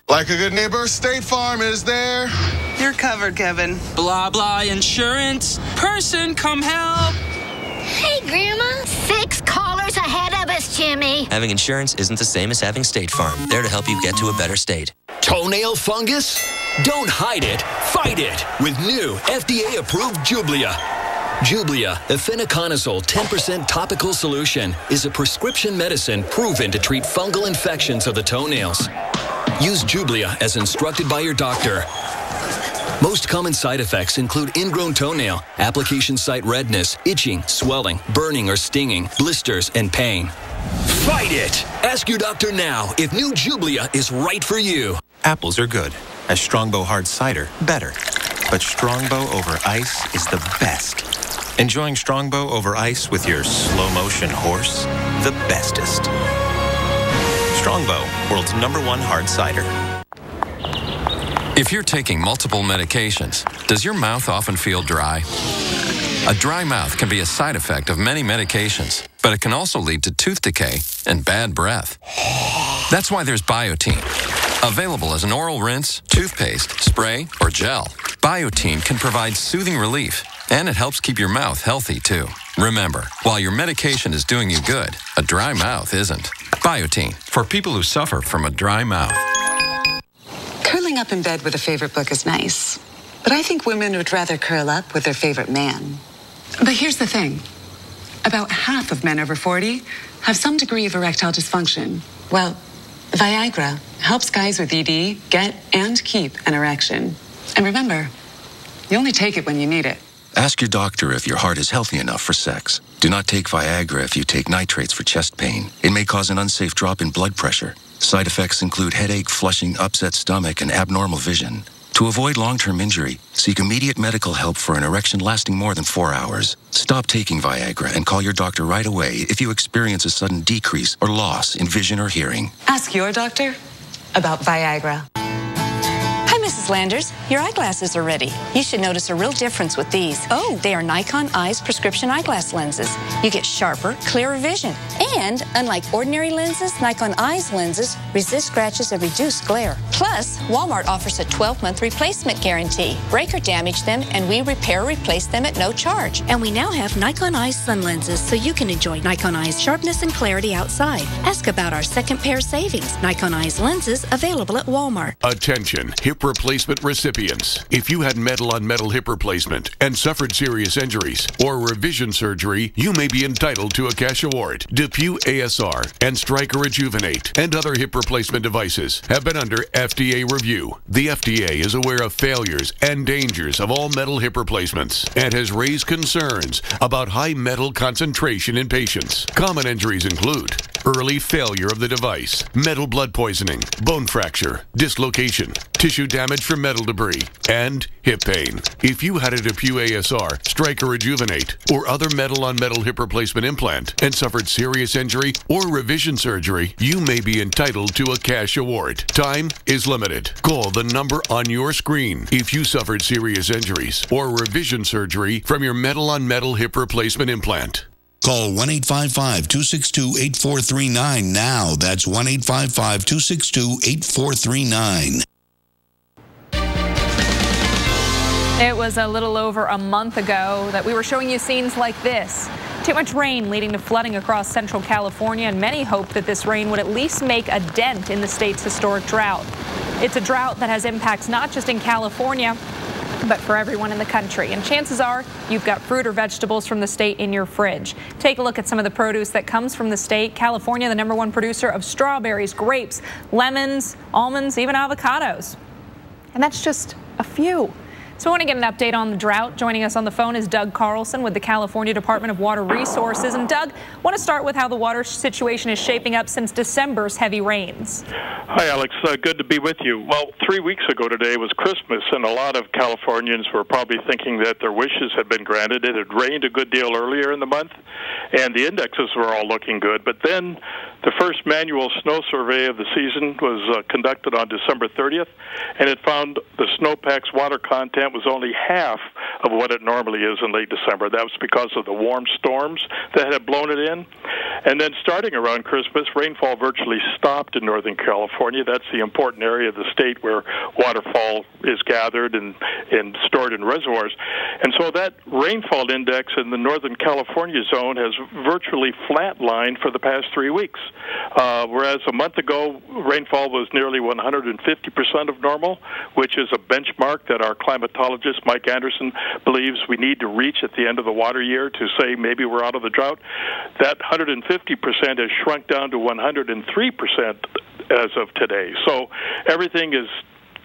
Like a good neighbor, State Farm is there. You're covered, Kevin. Blah, blah, insurance. Person, come help. Hey, Grandma. 6 callers ahead of us, Jimmy. Having insurance isn't the same as having State Farm. There to help you get to a better state. Toenail fungus? Don't hide it. Fight it with new FDA-approved Jublia. Jublia, efinaconazole 10% topical solution, is a prescription medicine proven to treat fungal infections of the toenails. Use Jublia as instructed by your doctor. Most common side effects include ingrown toenail, application site redness, itching, swelling, burning or stinging, blisters, and pain. Fight it! Ask your doctor now if new Jublia is right for you. Apples are good. As Strongbow hard cider, better. But Strongbow over ice is the best. Enjoying Strongbow over ice with your slow-motion horse? The bestest. Strongbow, world's #1 hard cider. If you're taking multiple medications, does your mouth often feel dry? A dry mouth can be a side effect of many medications, but it can also lead to tooth decay and bad breath. That's why there's Biotene. Available as an oral rinse, toothpaste, spray, or gel, Biotene can provide soothing relief, and it helps keep your mouth healthy, too. Remember, while your medication is doing you good, a dry mouth isn't. Biotene, for people who suffer from a dry mouth. Curling up in bed with a favorite book is nice, but I think women would rather curl up with their favorite man. But here's the thing. About half of men over 40 have some degree of erectile dysfunction. Well, Viagra helps guys with ED get and keep an erection. And remember, you only take it when you need it. Ask your doctor if your heart is healthy enough for sex. Do not take Viagra if you take nitrates for chest pain. It may cause an unsafe drop in blood pressure. Side effects include headache, flushing, upset stomach, and abnormal vision. To avoid long-term injury, seek immediate medical help for an erection lasting more than 4 hours. Stop taking Viagra and call your doctor right away if you experience a sudden decrease or loss in vision or hearing. Ask your doctor about Viagra. Hi, Mrs. Landers. Your eyeglasses are ready. You should notice a real difference with these. Oh, they are Nikon Eyes prescription eyeglass lenses. You get sharper, clearer vision. And unlike ordinary lenses, Nikon Eyes lenses resist scratches and reduce glare. Plus, Walmart offers a 12-month replacement guarantee. Break or damage them, and we repair or replace them at no charge. And we now have Nikon Eyes sun lenses, so you can enjoy Nikon Eyes sharpness and clarity outside. Ask about our second pair savings. Nikon Eyes lenses available at Walmart. Attention, hip replacement recipients. If you had metal-on-metal hip replacement and suffered serious injuries or revision surgery, you may be entitled to a cash award. DePuy ASR and Stryker Rejuvenate and other hip replacement devices have been under FDA review. The FDA is aware of failures and dangers of all metal hip replacements and has raised concerns about high metal concentration in patients. Common injuries include early failure of the device, metal blood poisoning, bone fracture, dislocation, tissue damage from metal debris, and hip pain. If you had a DePuy ASR, Stryker Rejuvenate, or other metal-on-metal hip replacement implant and suffered serious injury or revision surgery, you may be entitled to a cash award. Time is limited. Call the number on your screen if you suffered serious injuries or revision surgery from your metal-on-metal hip replacement implant. Call 1-855-262-8439 now. That's 1-855-262-8439. It was a little over a month ago that we were showing you scenes like this. Too much rain leading to flooding across central California, and many hope that this rain would at least make a dent in the state's historic drought. It's a drought that has impacts not just in California, but for everyone in the country. And chances are you've got fruit or vegetables from the state in your fridge. Take a look at some of the produce that comes from the state. California, the #1 producer of strawberries, grapes, lemons, almonds, even avocados. And that's just a few. So I want to get an update on the drought. Joining us on the phone is Doug Carlson with the California Department of Water Resources. And Doug, I want to start with how the water situation is shaping up since December's heavy rains. Hi, Alex. Good to be with you. Well, 3 weeks ago today was Christmas, and a lot of Californians were probably thinking that their wishes had been granted. It had rained a good deal earlier in the month, and the indexes were all looking good. But then the first manual snow survey of the season was conducted on December 30th, and it found the snowpack's water content was only half of what it normally is in late December. That was because of the warm storms that had blown it in. And then starting around Christmas, rainfall virtually stopped in Northern California. That's the important area of the state where waterfall is gathered and stored in reservoirs. And so that rainfall index in the Northern California zone has virtually flatlined for the past 3 weeks. Whereas a month ago, rainfall was nearly 150% of normal, which is a benchmark that our climatologist Mike Anderson believes we need to reach at the end of the water year to say maybe we're out of the drought. That 150% has shrunk down to 103% as of today. So everything is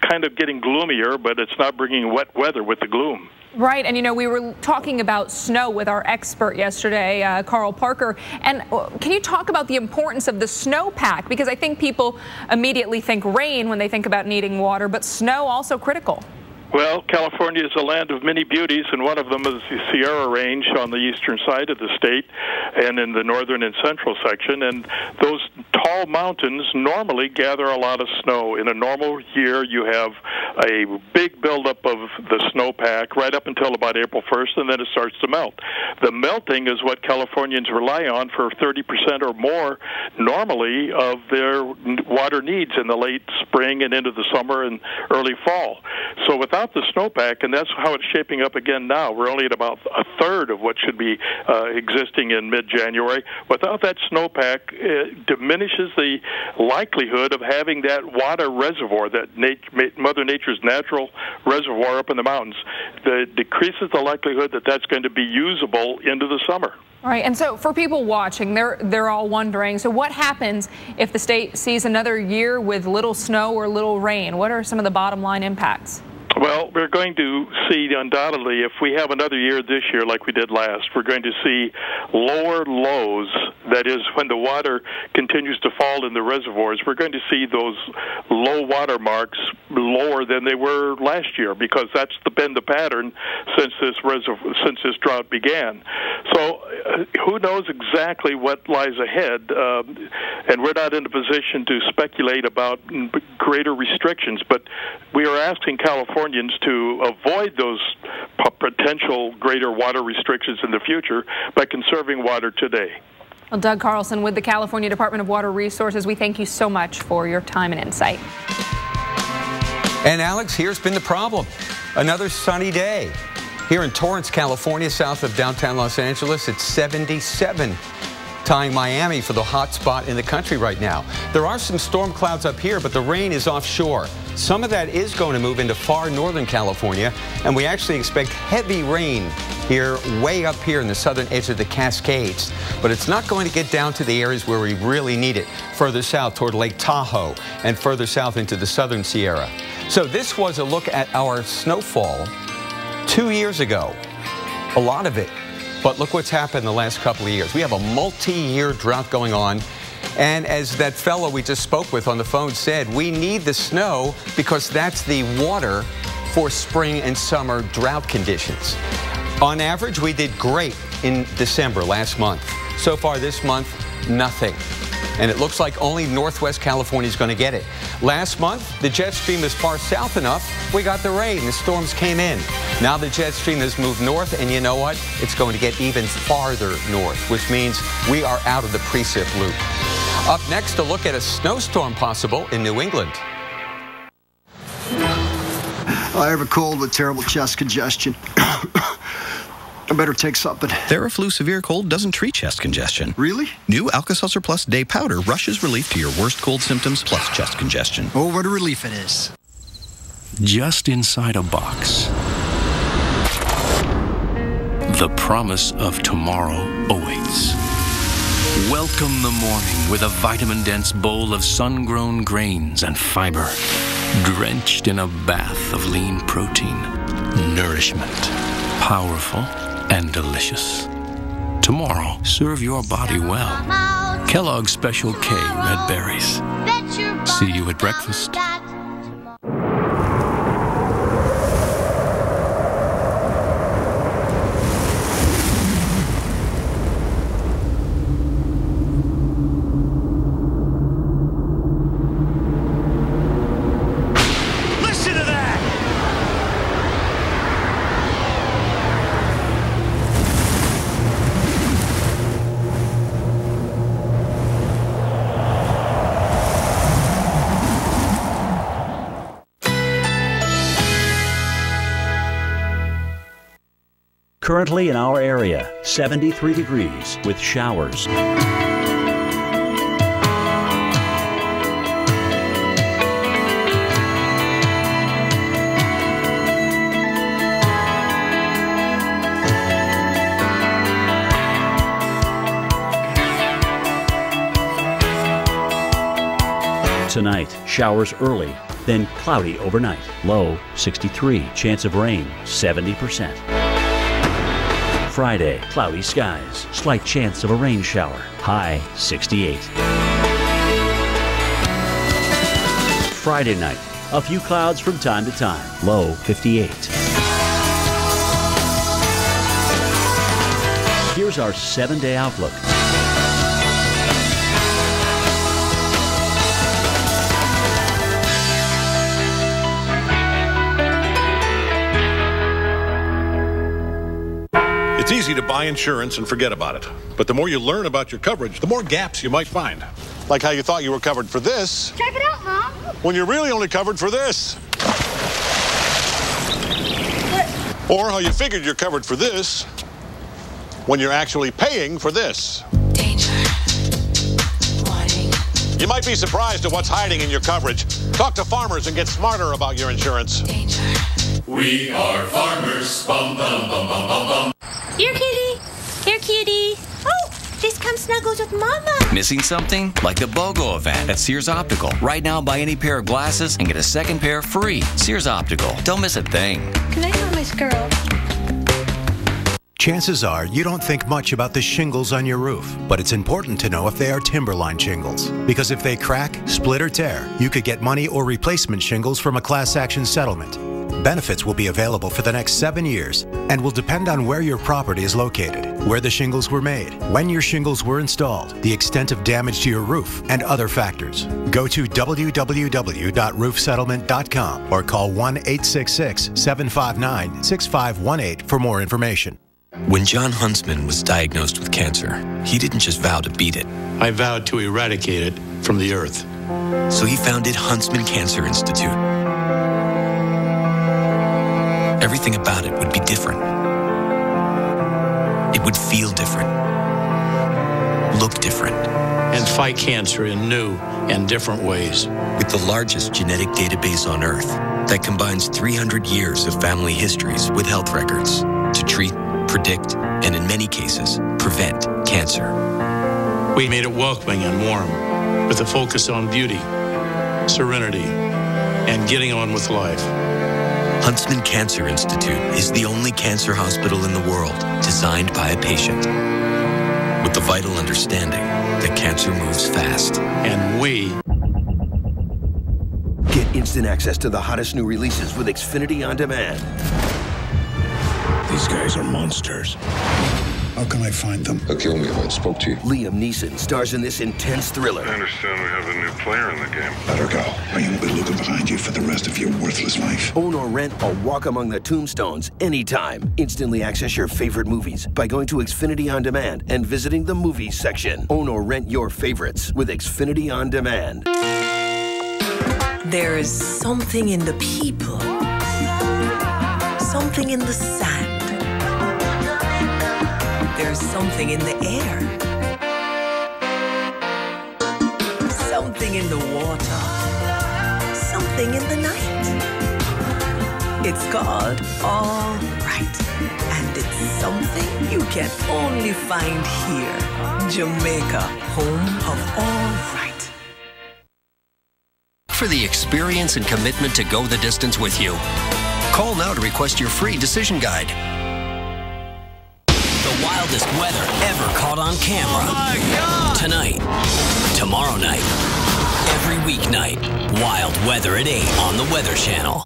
kind of getting gloomier, but it's not bringing wet weather with the gloom. Right, and you know, we were talking about snow with our expert yesterday, Carl Parker, and can you talk about the importance of the snowpack? Because I think people immediately think rain when they think about needing water, but snow also critical. Well, California is a land of many beauties, and one of them is the Sierra Range on the eastern side of the state and in the northern and central section. And those tall mountains normally gather a lot of snow. In a normal year, you have a big buildup of the snowpack right up until about April 1st, and then it starts to melt. The melting is what Californians rely on for 30% or more normally of their water needs in the late spring and into the summer and early fall. So without the snowpack, and that's how it's shaping up again now. We're only at about a third of what should be existing in mid-January. Without that snowpack, it diminishes the likelihood of having that water reservoir, that Mother Nature's natural reservoir up in the mountains. That decreases the likelihood that that's going to be usable into the summer. All right, and so for people watching, they're all wondering, so what happens if the state sees another year with little snow or little rain? What are some of the bottom line impacts? Well, we're going to see undoubtedly, if we have another year this year like we did last, we're going to see lower lows. That is, when the water continues to fall in the reservoirs, we're going to see those low water marks lower than they were last year, because that's been the pattern since this drought began. So who knows exactly what lies ahead, and we're not in a position to speculate about greater restrictions, but we are asking Californians to avoid those potential greater water restrictions in the future by conserving water today. Well, Doug Carlson with the California Department of Water Resources, we thank you so much for your time and insight. And Alex, here's been the problem. Another sunny day. Here in Torrance, California, south of downtown Los Angeles, it's 77. Tying Miami for the hot spot in the country right now. There are some storm clouds up here, but the rain is offshore. Some of that is going to move into far northern California, and we actually expect heavy rain here, way up here in the southern edge of the Cascades. But it's not going to get down to the areas where we really need it, further south toward Lake Tahoe and further south into the southern Sierra. So this was a look at our snowfall 2 years ago. A lot of it. But look what's happened the last couple of years. We have a multi-year drought going on. And as that fellow we just spoke with on the phone said, we need the snow because that's the water for spring and summer drought conditions. On average, we did great in December last month. So far this month, nothing. And it looks like only Northwest California is going to get it. Last month, the jet stream is far south enough, we got the rain, the storms came in. Now the jet stream has moved north, and you know what? It's going to get even farther north, which means we are out of the precip loop. Up next, a look at a snowstorm possible in New England. I have a cold with terrible chest congestion. I better take something. Theraflu Severe Cold doesn't treat chest congestion. Really? New Alka-Seltzer Plus Day Powder rushes relief to your worst cold symptoms plus chest congestion. Oh, what a relief it is. Just inside a box, the promise of tomorrow awaits. Welcome the morning with a vitamin-dense bowl of sun-grown grains and fiber, drenched in a bath of lean protein. Nourishment, powerful and delicious. Tomorrow, serve your body well. Kellogg's Special K Red Berries. See you at breakfast. Currently in our area, 73 degrees with showers. Tonight, showers early, then cloudy overnight. Low 63, chance of rain 70%. Friday, cloudy skies, slight chance of a rain shower, high 68. Friday night, a few clouds from time to time, low 58. Here's our 7-day outlook. It's easy to buy insurance and forget about it. But the more you learn about your coverage, the more gaps you might find. Like how you thought you were covered for this. Check it out, Mom. When you're really only covered for this. Or how you figured you're covered for this when you're actually paying for this. Danger. Warning. You might be surprised at what's hiding in your coverage. Talk to farmers and get smarter about your insurance. Danger. We are farmers. Bum, bum, bum, bum, bum, bum. Here, kitty. Here, kitty. Oh, this comes snuggles with Mama. Missing something? Like the BOGO event at Sears Optical. Right now, buy any pair of glasses and get a second pair free. Sears Optical. Don't miss a thing. Can I have my squirrel? Chances are you don't think much about the shingles on your roof, but it's important to know if they are Timberline shingles. Because if they crack, split, or tear, you could get money or replacement shingles from a class action settlement. Benefits will be available for the next 7 years and will depend on where your property is located, where the shingles were made, when your shingles were installed, the extent of damage to your roof, and other factors. Go to www.roofsettlement.com or call 1-866-759-6518 for more information. When John Huntsman was diagnosed with cancer, he didn't just vow to beat it. I vowed to eradicate it from the earth. So he founded Huntsman Cancer Institute. Everything about it would be different. It would feel different. Look different. And fight cancer in new and different ways. With the largest genetic database on Earth that combines 300 years of family histories with health records to treat, predict, and in many cases, prevent cancer. We made it welcoming and warm with a focus on beauty, serenity, and getting on with life. Huntsman Cancer Institute is the only cancer hospital in the world designed by a patient with the vital understanding that cancer moves fast. And we get instant access to the hottest new releases with Xfinity On Demand. These guys are monsters. How can I find them? They'll kill me if I spoke to you. Liam Neeson stars in this intense thriller. I understand we have a new player in the game. Let her go, or you'll be looking behind you for the rest of your worthless life. Own or rent A Walk Among the Tombstones anytime. Instantly access your favorite movies by going to Xfinity On Demand and visiting the movies section. Own or rent your favorites with Xfinity On Demand. There is something in the people, something in the sand, There's something in the air. Something in the water. Something in the night. It's called All Right. And it's something you can only find here. Jamaica, home of All Right. For the experience and commitment to go the distance with you. Call now to request your free decision guide. The wildest weather ever caught on camera. Oh my God! Tonight, tomorrow night, every weeknight, wild weather at 8 on the Weather Channel.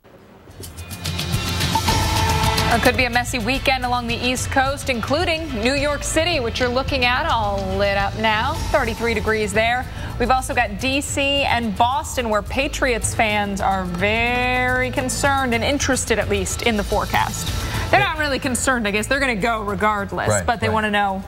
It could be a messy weekend along the East Coast, including New York City, which you're looking at all lit up now. 33 degrees there. We've also got D.C. and Boston, where Patriots fans are very concerned and interested, at least, in the forecast. They're not really concerned, I guess. They're going to go regardless, but they want to know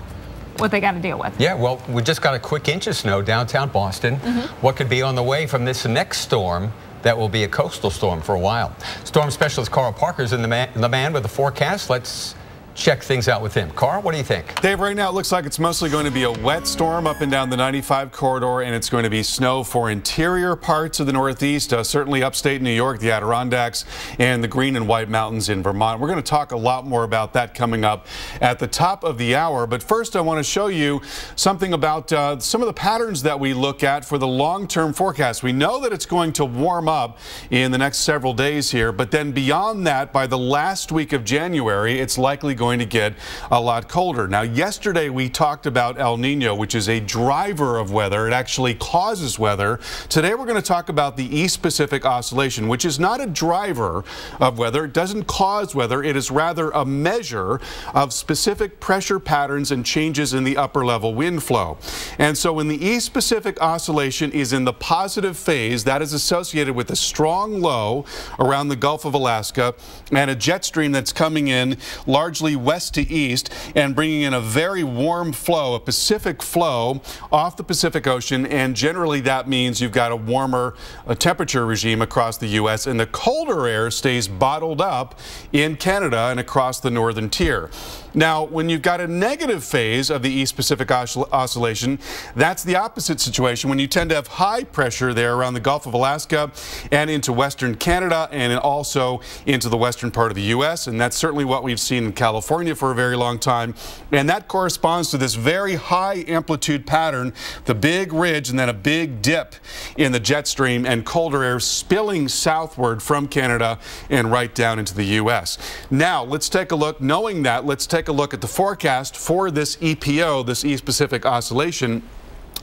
what they got to deal with. Yeah, well, we just got a quick inch of snow downtown Boston. What could be on the way from this next storm that will be a coastal storm for a while? Storm specialist Carl Parker's in the man with the forecast. Let's check things out with him. Carl, what do you think? Dave, right now it looks like it's mostly going to be a wet storm up and down the 95 corridor, and it's going to be snow for interior parts of the Northeast, certainly upstate New York, the Adirondacks, and the Green and White Mountains in Vermont. We're going to talk a lot more about that coming up at the top of the hour. But first, I want to show you something about some of the patterns that we look at for the long-term forecast. We know that it's going to warm up in the next several days here, but then beyond that, by the last week of January, it's likely going to get a lot colder. Now, yesterday we talked about El Nino, which is a driver of weather. It actually causes weather. Today we're going to talk about the East Pacific Oscillation, which is not a driver of weather. It doesn't cause weather. It is rather a measure of specific pressure patterns and changes in the upper level wind flow. And so when the East Pacific Oscillation is in the positive phase, that is associated with a strong low around the Gulf of Alaska and a jet stream that's coming in largely west to east and bringing in a very warm flow, a Pacific flow off the Pacific Ocean, and generally that means you've got a warmer temperature regime across the U.S. and the colder air stays bottled up in Canada and across the northern tier. Now, when you've got a negative phase of the East Pacific Oscillation, that's the opposite situation when you tend to have high pressure there around the Gulf of Alaska and into western Canada and also into the western part of the U.S. And that's certainly what we've seen in California for a very long time. And that corresponds to this very high amplitude pattern, the big ridge and then a big dip in the jet stream and colder air spilling southward from Canada and right down into the U.S. Now, let's take a look. Knowing that, let's take a look at the forecast for this EPO, this East Pacific Oscillation.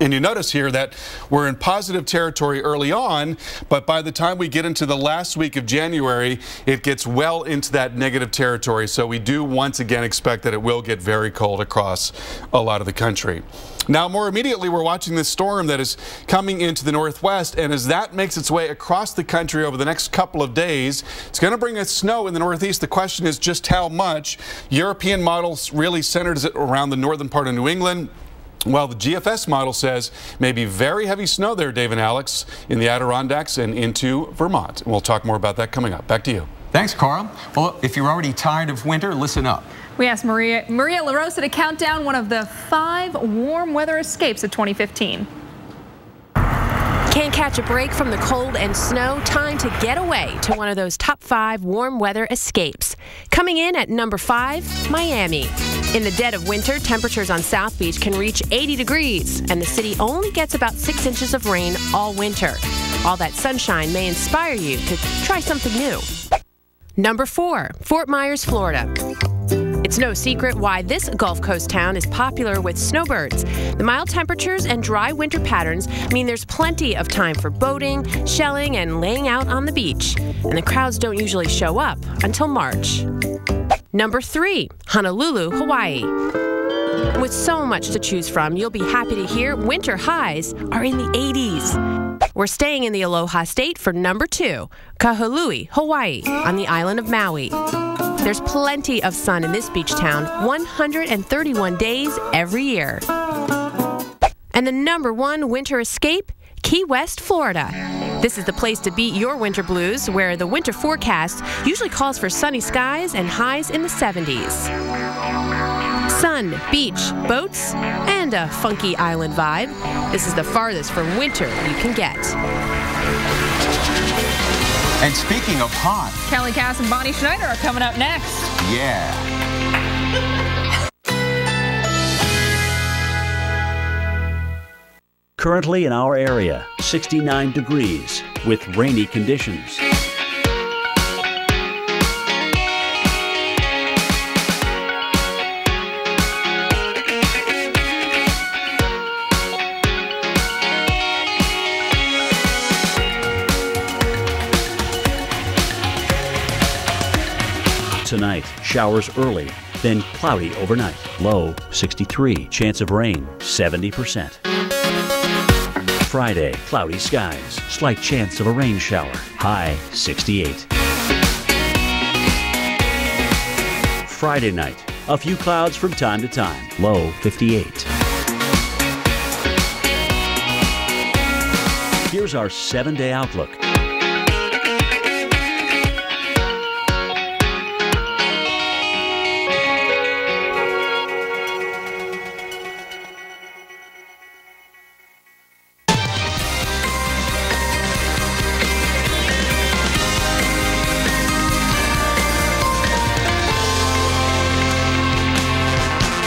And you notice here that we're in positive territory early on, but by the time we get into the last week of January, it gets well into that negative territory. So we do once again expect that it will get very cold across a lot of the country. Now, more immediately, we're watching this storm that is coming into the northwest, and as that makes its way across the country over the next couple of days, it's going to bring us snow in the northeast. The question is just how much. European models really centers it around the northern part of New England. Well, the GFS model says maybe very heavy snow there, Dave and Alex, in the Adirondacks and into Vermont. And we'll talk more about that coming up. Back to you. Thanks, Carl. Well, if you're already tired of winter, listen up. We asked Maria LaRosa to count down one of the 5 warm weather escapes of 2015. Can't catch a break from the cold and snow? Time to get away to one of those top 5 warm weather escapes. Coming in at number 5, Miami. In the dead of winter, temperatures on South Beach can reach 80 degrees, and the city only gets about 6 inches of rain all winter. All that sunshine may inspire you to try something new. Number 4, Fort Myers, Florida. It's no secret why this Gulf Coast town is popular with snowbirds. The mild temperatures and dry winter patterns mean there's plenty of time for boating, shelling, and laying out on the beach. And the crowds don't usually show up until March. Number 3, Honolulu, Hawaii. With so much to choose from, you'll be happy to hear winter highs are in the 80s. We're staying in the Aloha State for number 2, Kahului, Hawaii, on the island of Maui. There's plenty of sun in this beach town, 131 days every year. And the number 1 winter escape, Key West, Florida. This is the place to beat your winter blues, where the winter forecast usually calls for sunny skies and highs in the 70s. Sun, beach, boats, and a funky island vibe. This is the farthest from winter you can get. And speaking of hot, Kelly Cass and Bonnie Schneider are coming up next. yeah. Currently in our area, 69 degrees with rainy conditions. Tonight, showers early, then cloudy overnight. Low 63, chance of rain 70%. Friday, cloudy skies, slight chance of a rain shower, high 68. Friday night, a few clouds from time to time, low 58. Here's our 7-day outlook.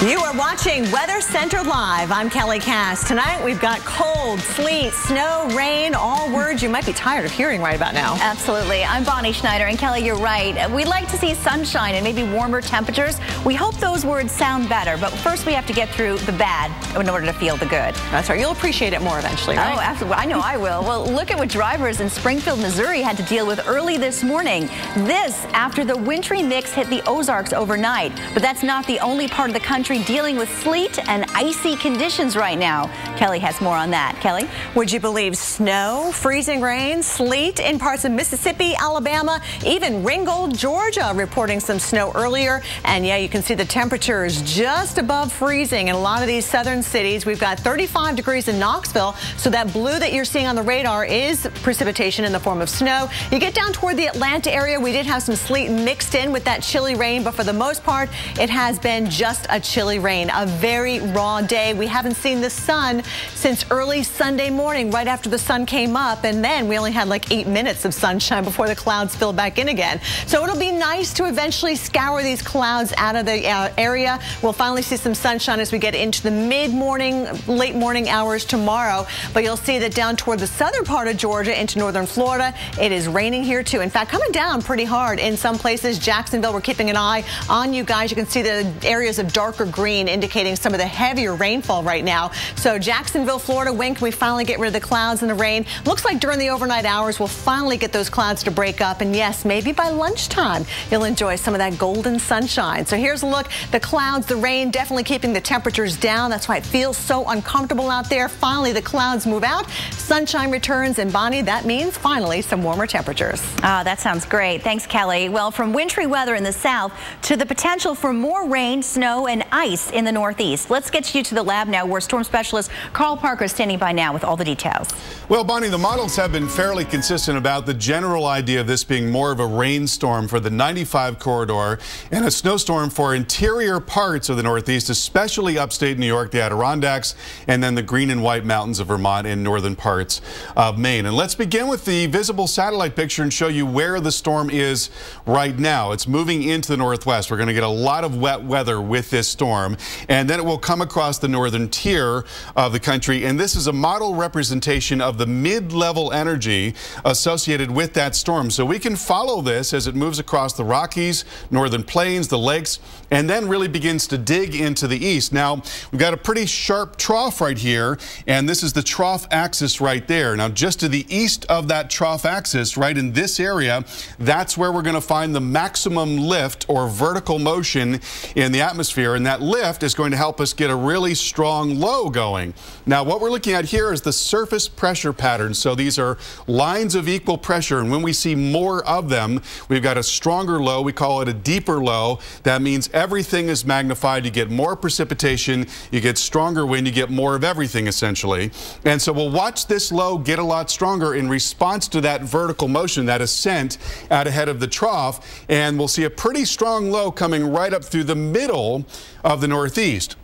You are watching Weather Center Live. I'm Kelly Cass. Tonight we've got cold, sleet, snow, rain, all words you might be tired of hearing right about now. Absolutely. I'm Bonnie Schneider, and Kelly, you're right. We'd like to see sunshine and maybe warmer temperatures. We hope those words sound better, but first we have to get through the bad in order to feel the good. That's right. You'll appreciate it more eventually, right? Oh, absolutely. I know I will. Well, look at what drivers in Springfield, Missouri had to deal with early this morning. This after the wintry mix hit the Ozarks overnight. But that's not the only part of the country dealing with sleet and icy conditions right now. Kelly has more on that. Kelly? Would you believe snow, freezing rain, sleet in parts of Mississippi, Alabama, even Ringgold, Georgia reporting some snow earlier. And yeah, you can see the temperatures just above freezing in a lot of these southern cities. We've got 35 degrees in Knoxville. So that blue that you're seeing on the radar is precipitation in the form of snow. You get down toward the Atlanta area. We did have some sleet mixed in with that chilly rain, but for the most part, it has been just a chilly rain. A very raw day. We haven't seen the sun since early Sunday morning, right after the sun came up, and then we only had like 8 minutes of sunshine before the clouds filled back in again. So it'll be nice to eventually scour these clouds out of the area. We'll finally see some sunshine as we get into the mid-morning, late morning hours tomorrow, but you'll see that down toward the southern part of Georgia into northern Florida, it is raining here too. In fact, coming down pretty hard in some places. Jacksonville, we're keeping an eye on you guys. You can see the areas of darker green indicating some of the heavier rainfall right now. So Jacksonville, Florida, when can we finally get rid of the clouds and the rain? Looks like during the overnight hours, we'll finally get those clouds to break up. And yes, maybe by lunchtime, you'll enjoy some of that golden sunshine. So here's a look. The clouds, the rain, definitely keeping the temperatures down. That's why it feels so uncomfortable out there. Finally, the clouds move out. Sunshine returns. And Bonnie, that means finally some warmer temperatures. Oh, that sounds great. Thanks, Kelly. Well, from wintry weather in the south to the potential for more rain, snow, and ice in the northeast. Let's get you to the lab now, where storm specialist Carl Parker is standing by now with all the details. Well, Bonnie, the models have been fairly consistent about the general idea of this being more of a rainstorm for the 95 corridor and a snowstorm for interior parts of the northeast, especially upstate New York, the Adirondacks, and then the Green and White Mountains of Vermont and northern parts of Maine. And let's begin with the visible satellite picture and show you where the storm is right now. It's moving into the northwest. We're going to get a lot of wet weather with this storm, and then it will come across the northern tier of the country. And this is a model representation of the mid-level energy associated with that storm. So we can follow this as it moves across the Rockies, northern plains, the lakes, and then really begins to dig into the east. Now, we've got a pretty sharp trough right here, and this is the trough axis right there. Now, just to the east of that trough axis, right in this area, that's where we're going to find the maximum lift or vertical motion in the atmosphere, and that lift is going to help us get a really strong low going. Now, what we're looking at here is the surface pressure pattern. So these are lines of equal pressure, and when we see more of them, we've got a stronger low. We call it a deeper low. That means everything is magnified. You get more precipitation, you get stronger wind, you get more of everything, essentially. And so we'll watch this low get a lot stronger in response to that vertical motion, that ascent out ahead of the trough, and we'll see a pretty strong low coming right up through the middle of the Northeast.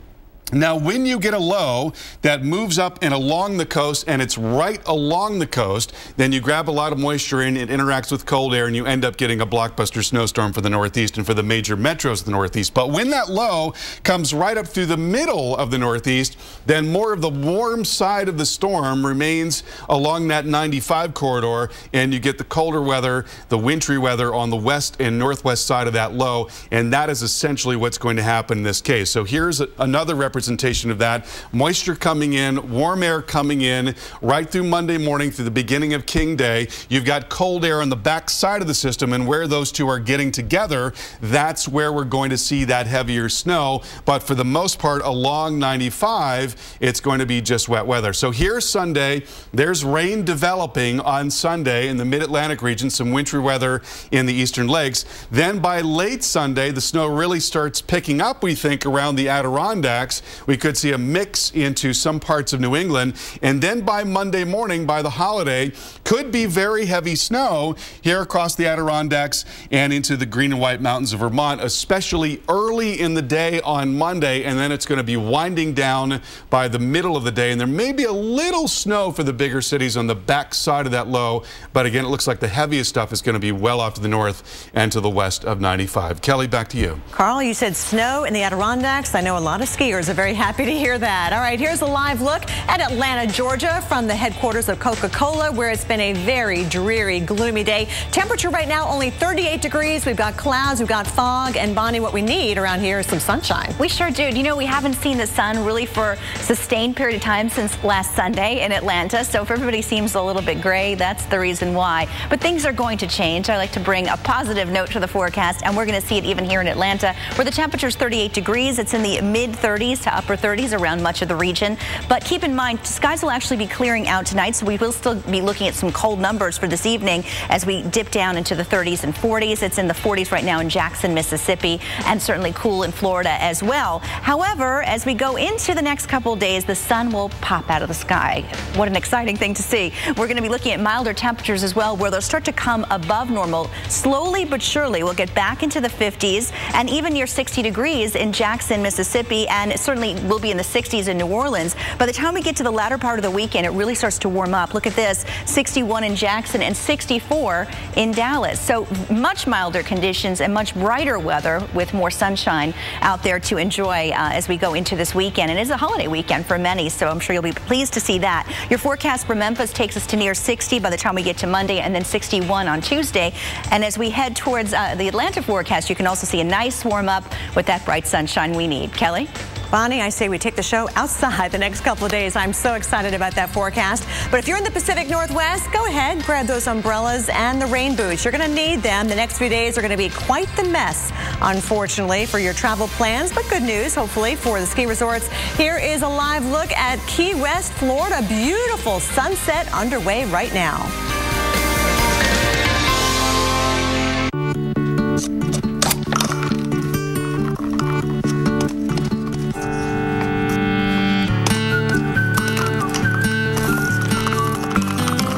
Now, when you get a low that moves up and along the coast, and it's right along the coast, then you grab a lot of moisture in, it interacts with cold air, and you end up getting a blockbuster snowstorm for the Northeast and for the major metros of the Northeast. But when that low comes right up through the middle of the Northeast, then more of the warm side of the storm remains along that 95 corridor, and you get the colder weather, the wintry weather on the west and northwest side of that low, and that is essentially what's going to happen in this case. So here's another representation of that. Moisture coming in, warm air coming in right through Monday morning through the beginning of King Day. You've got cold air on the back side of the system, and where those two are getting together, that's where we're going to see that heavier snow. But for the most part, along 95, it's going to be just wet weather. So here's Sunday. There's rain developing on Sunday in the mid-Atlantic region, some wintry weather in the eastern lakes. Then by late Sunday, the snow really starts picking up, we think, around the Adirondacks. We could see a mix into some parts of New England, and then by Monday morning, by the holiday, could be very heavy snow here across the Adirondacks and into the Green and White Mountains of Vermont, especially early in the day on Monday, and then it's going to be winding down by the middle of the day, and there may be a little snow for the bigger cities on the back side of that low, but again, it looks like the heaviest stuff is going to be well off to the north and to the west of 95. Kelly, back to you. Carl, you said snow in the Adirondacks. I know a lot of skiers are very happy to hear that. All right, here's a live look at Atlanta, Georgia from the headquarters of Coca-Cola, where it's been a very dreary, gloomy day. Temperature right now only 38 degrees. We've got clouds, we've got fog, and Bonnie, what we need around here is some sunshine. We sure do. You know, we haven't seen the sun really for a sustained period of time since last Sunday in Atlanta. So if everybody seems a little bit gray, that's the reason why. But things are going to change. I like to bring a positive note to the forecast, and we're going to see it even here in Atlanta, where the temperature is 38 degrees. It's in the mid-30s to upper 30s around much of the region. But keep in mind, skies will actually be clearing out tonight, so we will still be looking at some cold numbers for this evening as we dip down into the 30s and 40s. It's in the 40s right now in Jackson, Mississippi, and certainly cool in Florida as well. However, as we go into the next couple of days, the sun will pop out of the sky. What an exciting thing to see. We're going to be looking at milder temperatures as well, where they'll start to come above normal. Slowly but surely, we'll get back into the 50s and even near 60 degrees in Jackson, Mississippi, and it certainly will be in the 60s in New Orleans. By the time we get to the latter part of the weekend, it really starts to warm up. Look at this, 61 in Jackson and 64 in Dallas. So much milder conditions and much brighter weather with more sunshine out there to enjoy as we go into this weekend. And it's a holiday weekend for many, so I'm sure you'll be pleased to see that. Your forecast for Memphis takes us to near 60 by the time we get to Monday, and then 61 on Tuesday. And as we head towards the Atlanta forecast, you can also see a nice warm up with that bright sunshine we need. Kelly? Bonnie, I say we take the show outside the next couple of days. I'm so excited about that forecast. But if you're in the Pacific Northwest, go ahead, grab those umbrellas and the rain boots. You're going to need them. The next few days are going to be quite the mess, unfortunately, for your travel plans. But good news, hopefully, for the ski resorts. Here is a live look at Key West, Florida. Beautiful sunset underway right now.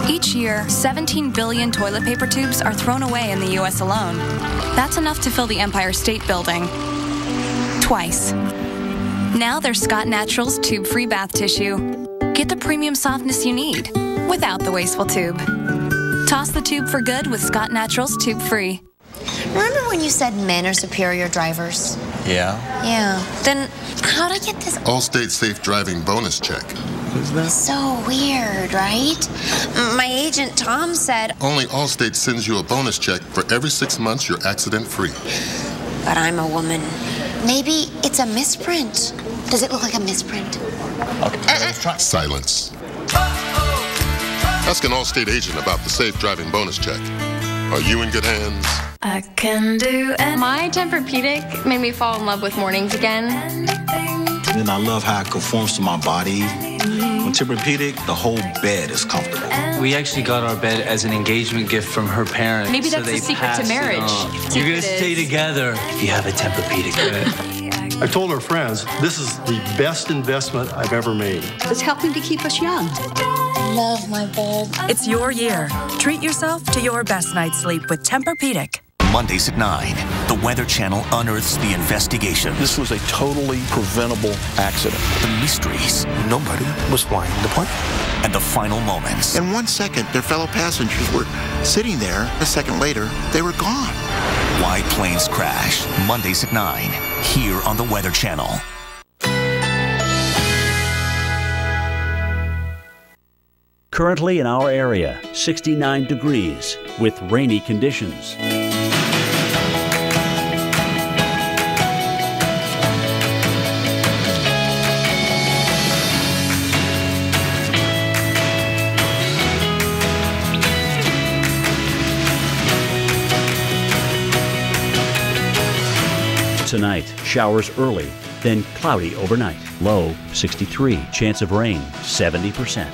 Each year, 17 billion toilet paper tubes are thrown away in the U.S. alone. That's enough to fill the Empire State Building. Twice. Now there's Scott Naturals tube-free bath tissue. Get the premium softness you need without the wasteful tube. Toss the tube for good with Scott Naturals tube-free. Remember when you said men are superior drivers? Yeah. Yeah. Then how'd I get this Allstate Safe Driving bonus check. Who's that? So weird, right? My agent Tom said Only Allstate sends you a bonus check for every 6 months you're accident-free. But I'm a woman. Maybe it's a misprint. Does it look like a misprint? Okay, let's try. Silence. Ask an Allstate agent about the Safe Driving bonus check. Are you in good hands? I can do anything. My Tempur-Pedic made me fall in love with mornings again. and I love how it conforms to my body. On Tempur-Pedic, the whole bed is comfortable. We actually got our bed as an engagement gift from her parents. Maybe that's the secret to marriage. You're going to stay together if you have a Tempur-Pedic bed. I told her friends, this is the best investment I've ever made. It's helping to keep us young. I love my bed. It's your year. Treat yourself to your best night's sleep with Tempur-Pedic. Mondays at 9, the Weather Channel unearths the investigation. This was a totally preventable accident. The mysteries. Nobody was flying the plane. And the final moments. In 1 second, their fellow passengers were sitting there. A second later, they were gone. Why planes crash. Mondays at 9, here on the Weather Channel. Currently in our area, 69 degrees with rainy conditions. Tonight, showers early, then cloudy overnight. Low 63, chance of rain 70%.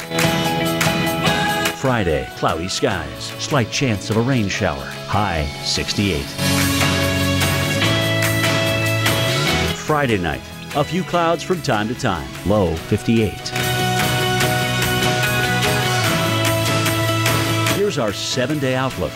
Friday, cloudy skies, slight chance of a rain shower, high 68. Friday night, a few clouds from time to time, low 58. Here's our 7-day outlook.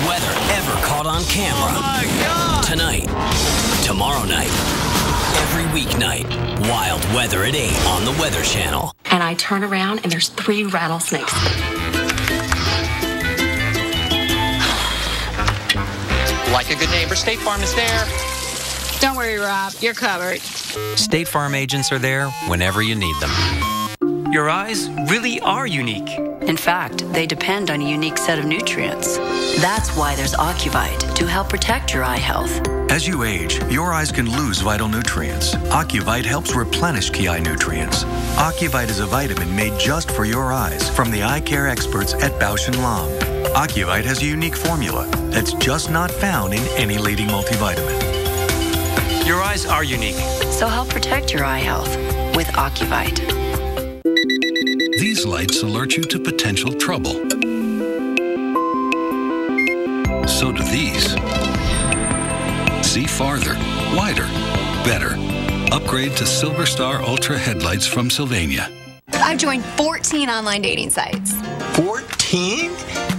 Weather ever caught on camera. Oh my God! Tonight, tomorrow night, every weeknight, wild weather at 8 on the Weather Channel. And I turn around and there's 3 rattlesnakes. Like a good neighbor, State Farm is there. Don't worry, Rob, you're covered. State Farm agents are there whenever you need them. Your eyes really are unique. In fact, they depend on a unique set of nutrients. That's why there's Ocuvite, to help protect your eye health. As you age, your eyes can lose vital nutrients. Ocuvite helps replenish key eye nutrients. Ocuvite is a vitamin made just for your eyes from the eye care experts at Bausch & Lomb. Ocuvite has a unique formula that's just not found in any leading multivitamin. Your eyes are unique. So help protect your eye health with Ocuvite. These lights alert you to potential trouble. So do these. See farther, wider, better. Upgrade to Silver Star Ultra headlights from Sylvania. I've joined 14 online dating sites. 14?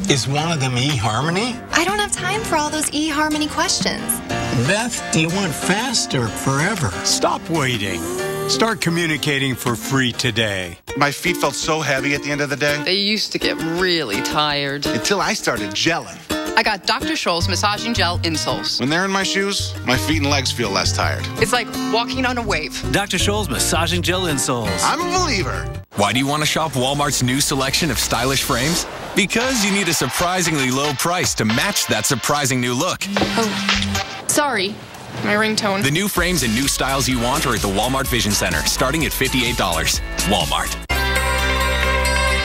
Is one of them eHarmony? I don't have time for all those eHarmony questions. Beth, do you want fast or forever? Stop waiting. Start communicating for free today. My feet felt so heavy at the end of the day. They used to get really tired. Until I started gelling. I got Dr. Scholl's massaging gel insoles. When they're in my shoes, my feet and legs feel less tired. It's like walking on a wave. Dr. Scholl's massaging gel insoles. I'm a believer. Why do you want to shop Walmart's new selection of stylish frames? Because you need a surprisingly low price to match that surprising new look. Oh, sorry. My ringtone. The new frames and new styles you want are at the Walmart Vision Center, starting at $58. Walmart.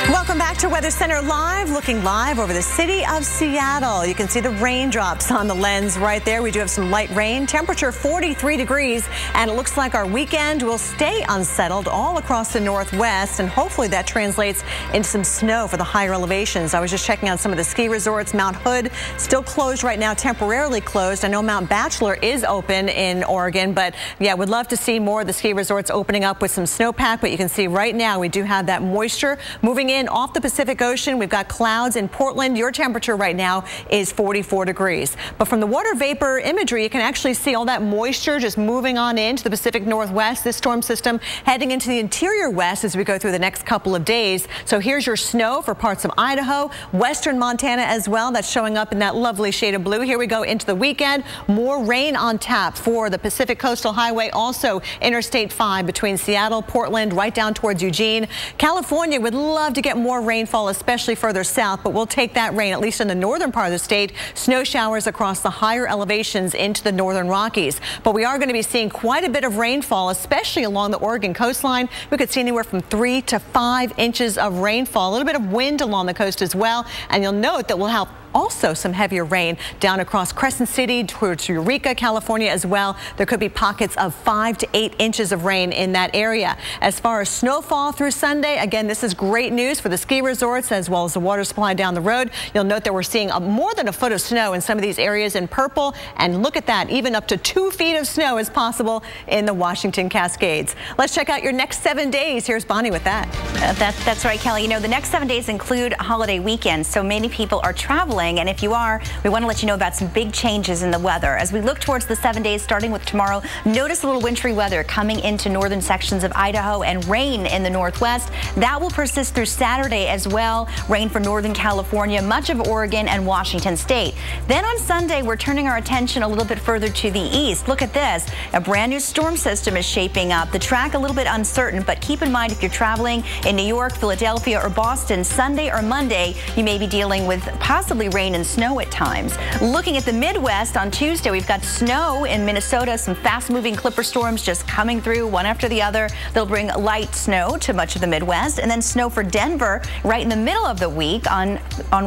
Welcome back to Weather Center Live, looking live over the city of Seattle. You can see the raindrops on the lens right there. We do have some light rain, temperature 43 degrees, and it looks like our weekend will stay unsettled all across the northwest, and hopefully that translates into some snow for the higher elevations. I was just checking out some of the ski resorts. Mount Hood still closed right now, temporarily closed. I know Mount Bachelor is open in Oregon, but yeah, would love to see more of the ski resorts opening up with some snowpack, but you can see right now we do have that moisture moving in off the Pacific Ocean. We've got clouds in Portland. Your temperature right now is 44 degrees. But from the water vapor imagery, you can actually see all that moisture just moving on into the Pacific Northwest. This storm system heading into the interior west as we go through the next couple of days. So here's your snow for parts of Idaho, western Montana as well. That's showing up in that lovely shade of blue. Here we go into the weekend. More rain on tap for the Pacific Coastal Highway. Also Interstate 5 between Seattle, Portland, right down towards Eugene. California would love to get more more rainfall, especially further south, but we'll take that rain, at least in the northern part of the state. Snow showers across the higher elevations into the northern Rockies. But we are going to be seeing quite a bit of rainfall, especially along the Oregon coastline. We could see anywhere from 3 to 5 inches of rainfall. A little bit of wind along the coast as well. And you'll note that we'll have also some heavier rain down across Crescent City towards Eureka, California as well. There could be pockets of 5 to 8 inches of rain in that area. As far as snowfall through Sunday, again, this is great news for the ski resorts as well as the water supply down the road. You'll note that we're seeing more than a foot of snow in some of these areas in purple. And look at that, even up to 2 feet of snow is possible in the Washington Cascades. Let's check out your next 7 days. Here's Bonnie with that. That's right, Kelly. You know, the next 7 days include holiday weekends, so many people are traveling. And if you are, we want to let you know about some big changes in the weather. As we look towards the 7 days, starting with tomorrow, notice a little wintry weather coming into northern sections of Idaho and rain in the northwest. That will persist through Saturday as well. Rain for northern California, much of Oregon and Washington state. Then on Sunday, we're turning our attention a little bit further to the east. Look at this. A brand new storm system is shaping up. The track a little bit uncertain, but keep in mind if you're traveling in New York, Philadelphia, or Boston, Sunday or Monday, you may be dealing with possibly rain and snow at times. Looking at the Midwest, on Tuesday, we've got snow in Minnesota, some fast-moving clipper storms just coming through one after the other. They'll bring light snow to much of the Midwest, and then snow for Denver right in the middle of the week on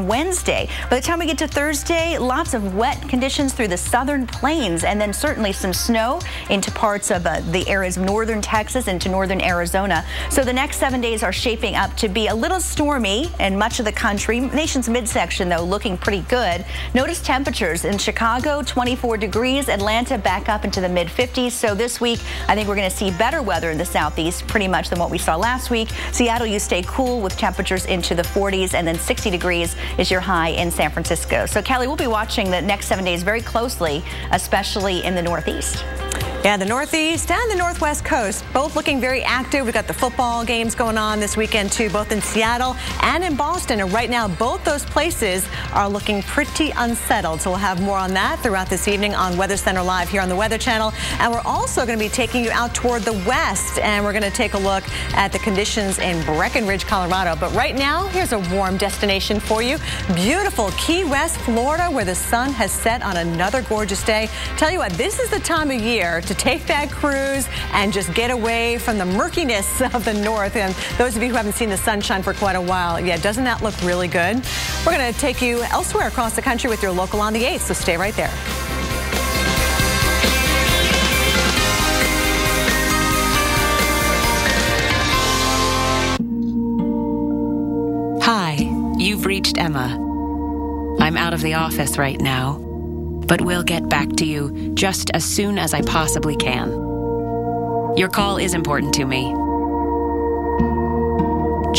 Wednesday. By the time we get to Thursday, lots of wet conditions through the southern plains, and then certainly some snow into parts of the areas of northern Texas into northern Arizona. So the next 7 days are shaping up to be a little stormy in much of the country. Nation's midsection, though, looking pretty good. Notice temperatures in Chicago, 24 degrees, Atlanta back up into the mid-50s. So this week, I think we're going to see better weather in the southeast pretty much than what we saw last week. Seattle, you stay cool with temperatures into the 40s, and then 60 degrees is your high in San Francisco. So Kelly, we'll be watching the next 7 days very closely, especially in the northeast. Yeah, the Northeast and the Northwest coast, both looking very active. We've got the football games going on this weekend, too, both in Seattle and in Boston. And right now, both those places are looking pretty unsettled. So we'll have more on that throughout this evening on Weather Center Live here on the Weather Channel. And we're also going to be taking you out toward the west. And we're going to take a look at the conditions in Breckenridge, Colorado. But right now, here's a warm destination for you. Beautiful Key West, Florida, where the sun has set on another gorgeous day. Tell you what, this is the time of year to take that cruise and just get away from the murkiness of the north. And those of you who haven't seen the sunshine for quite a while, yeah, doesn't that look really good? We're going to take you elsewhere across the country with your local on the 8th, so stay right there. Hi, you've reached Emma. I'm out of the office right now, but we'll get back to you just as soon as I possibly can. Your call is important to me.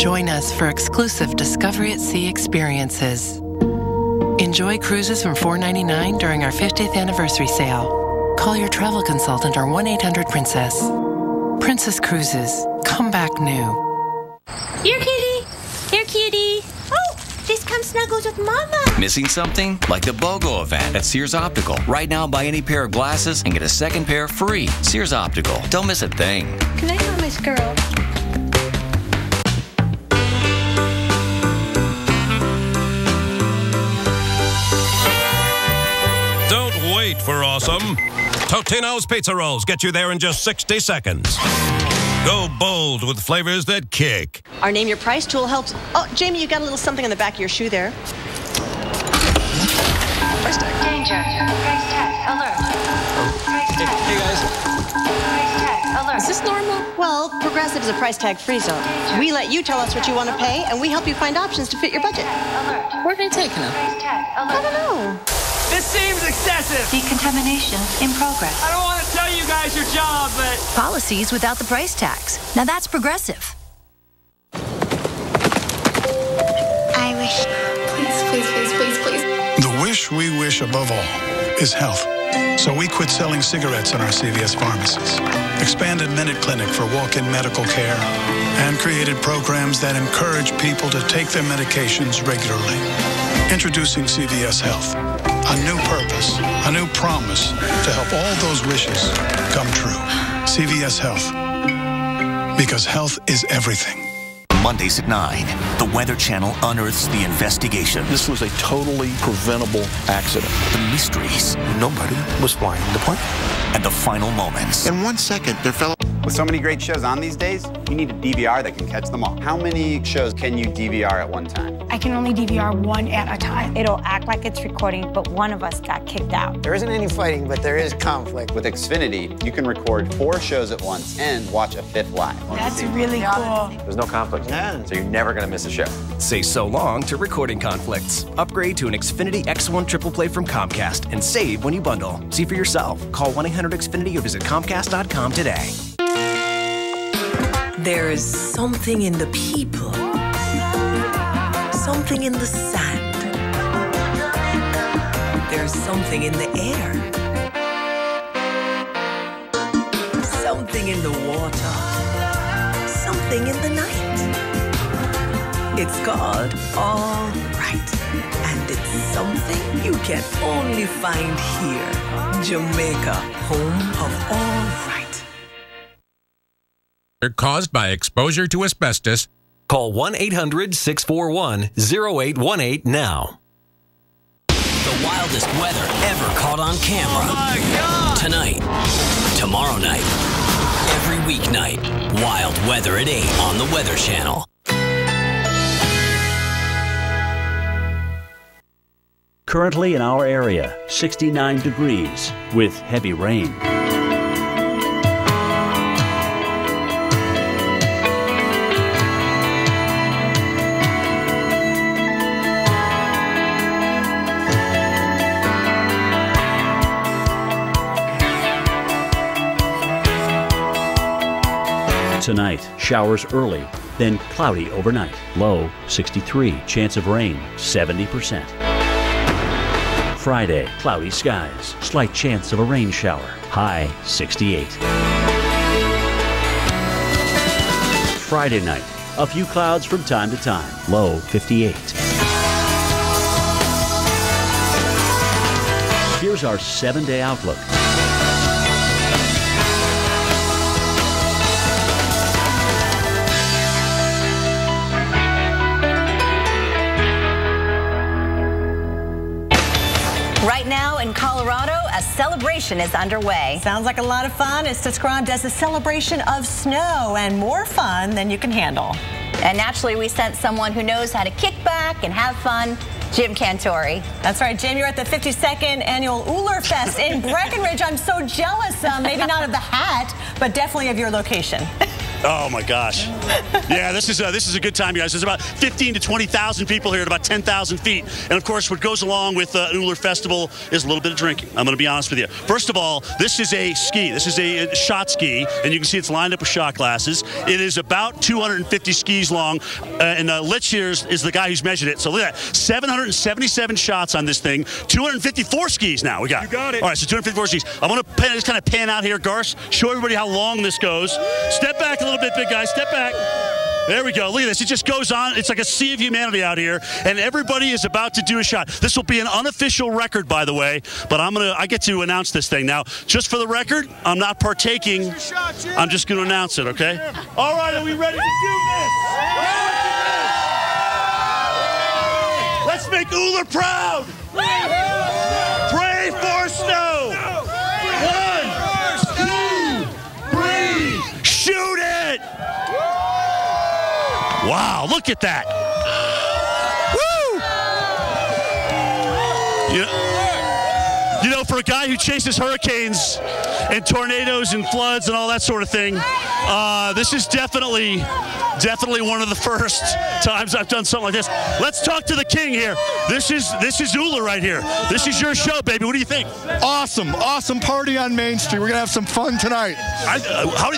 Join us for exclusive Discovery at Sea experiences. Enjoy cruises from $4.99 during our 50th anniversary sale. Call your travel consultant or 1-800-PRINCESS. Princess Cruises. Come back new. Here, kitty. Here, cutie. Oh, just come snuggles with Mama. Missing something? Like the BOGO event at Sears Optical. Right now, buy any pair of glasses and get a second pair free. Sears Optical. Don't miss a thing. Good night, Mama's girl. Don't wait for awesome. Totino's Pizza Rolls get you there in just 60 seconds. Go bold with flavors that kick. Our Name Your Price tool helps. Oh, Jamie, you got a little something on the back of your shoe there. Price tag. Danger. Price tag. Alert. Price tag. Hey, guys. Price tag. Alert. Is this normal? Well, Progressive is a price tag free zone. We let you tell us what you want to pay, and we help you find options to fit your budget. Alert. Where are they taking them? Price tag. Alert. I don't know. This seems excessive. Decontamination in progress. I don't want to tell you guys your job, but... Policies without the price tags. Now that's Progressive. I wish. Please, please, please, please, please. The wish we wish above all is health. So we quit selling cigarettes in our CVS pharmacies, expanded Minute Clinic for walk-in medical care, and created programs that encourage people to take their medications regularly. Introducing CVS Health. A new purpose, a new promise to help all those wishes come true. CVS Health. Because health is everything. Mondays at 9, the Weather Channel unearths the investigation. This was a totally preventable accident. The mysteries. Nobody was flying the plane. And the final moments. In 1 second, there fell. With so many great shows on these days, you need a DVR that can catch them all. How many shows can you DVR at one time? I can only DVR one at a time. It'll act like it's recording, but one of us got kicked out. There isn't any fighting, but there is conflict. With Xfinity, you can record 4 shows at once and watch a 5th live. That's really cool. There's no conflict, so you're never going to miss a show. Say so long to recording conflicts. Upgrade to an Xfinity X1 Triple Play from Comcast and save when you bundle. See for yourself. Call 1-800-XFINITY or visit Comcast.com today. There is something in the people, something in the sand, there's something in the air, something in the water, something in the night. It's called All Right, and it's something you can only find here. Jamaica, home of All Right. Caused by exposure to asbestos. Call 1-800-641-0818 now. The wildest weather ever caught on camera. Oh my God! Tonight, tomorrow night, every weeknight. Wild weather at 8 on the Weather Channel. Currently in our area, 69 degrees with heavy rain. Tonight, showers early, then cloudy overnight. Low 63, chance of rain 70%. Friday, cloudy skies, slight chance of a rain shower. High 68. Friday night, a few clouds from time to time. Low 58. Here's our 7-day outlook. Right now in Colorado, a celebration is underway. Sounds like a lot of fun. It's described as a celebration of snow and more fun than you can handle. And naturally, we sent someone who knows how to kick back and have fun, Jim Cantori. That's right, Jim. You're at the 52nd annual Uller Fest in Breckenridge. I'm so jealous, maybe not of the hat, but definitely of your location. Oh my gosh! Yeah, this is a good time, guys. There's about 15 to 20,000 people here at about 10,000 feet, and of course, what goes along with Uller Festival is a little bit of drinking. I'm going to be honest with you. First of all, this is a ski. This is a shot ski, and you can see it's lined up with shot glasses. It is about 250 skis long, and Litch here is the guy who's measured it. So look at that, 777 shots on this thing. 254 skis now. We got. You got it. All right, so 254 skis. I want to just kind of pan out here, Garce. Show everybody how long this goes. Step back a little bit, big guy. Step back. There we go. Look at this. It just goes on. It's like a sea of humanity out here, and everybody is about to do a shot. This will be an unofficial record, by the way, but I get to announce this thing now. Just for the record, I'm not partaking. I'm just going to announce it, okay? All right, are we ready to do this? Let's make Uller proud. Pray for snow. 1, 2, 3. Shoot it. Wow, look at that. Woo! You know, for a guy who chases hurricanes and tornadoes and floods and all that sort of thing, this is definitely one of the first times I've done something like this. Let's talk to the king here. This is Uller right here. This is your show, baby. What do you think? Awesome party on Main Street. We're gonna have some fun tonight.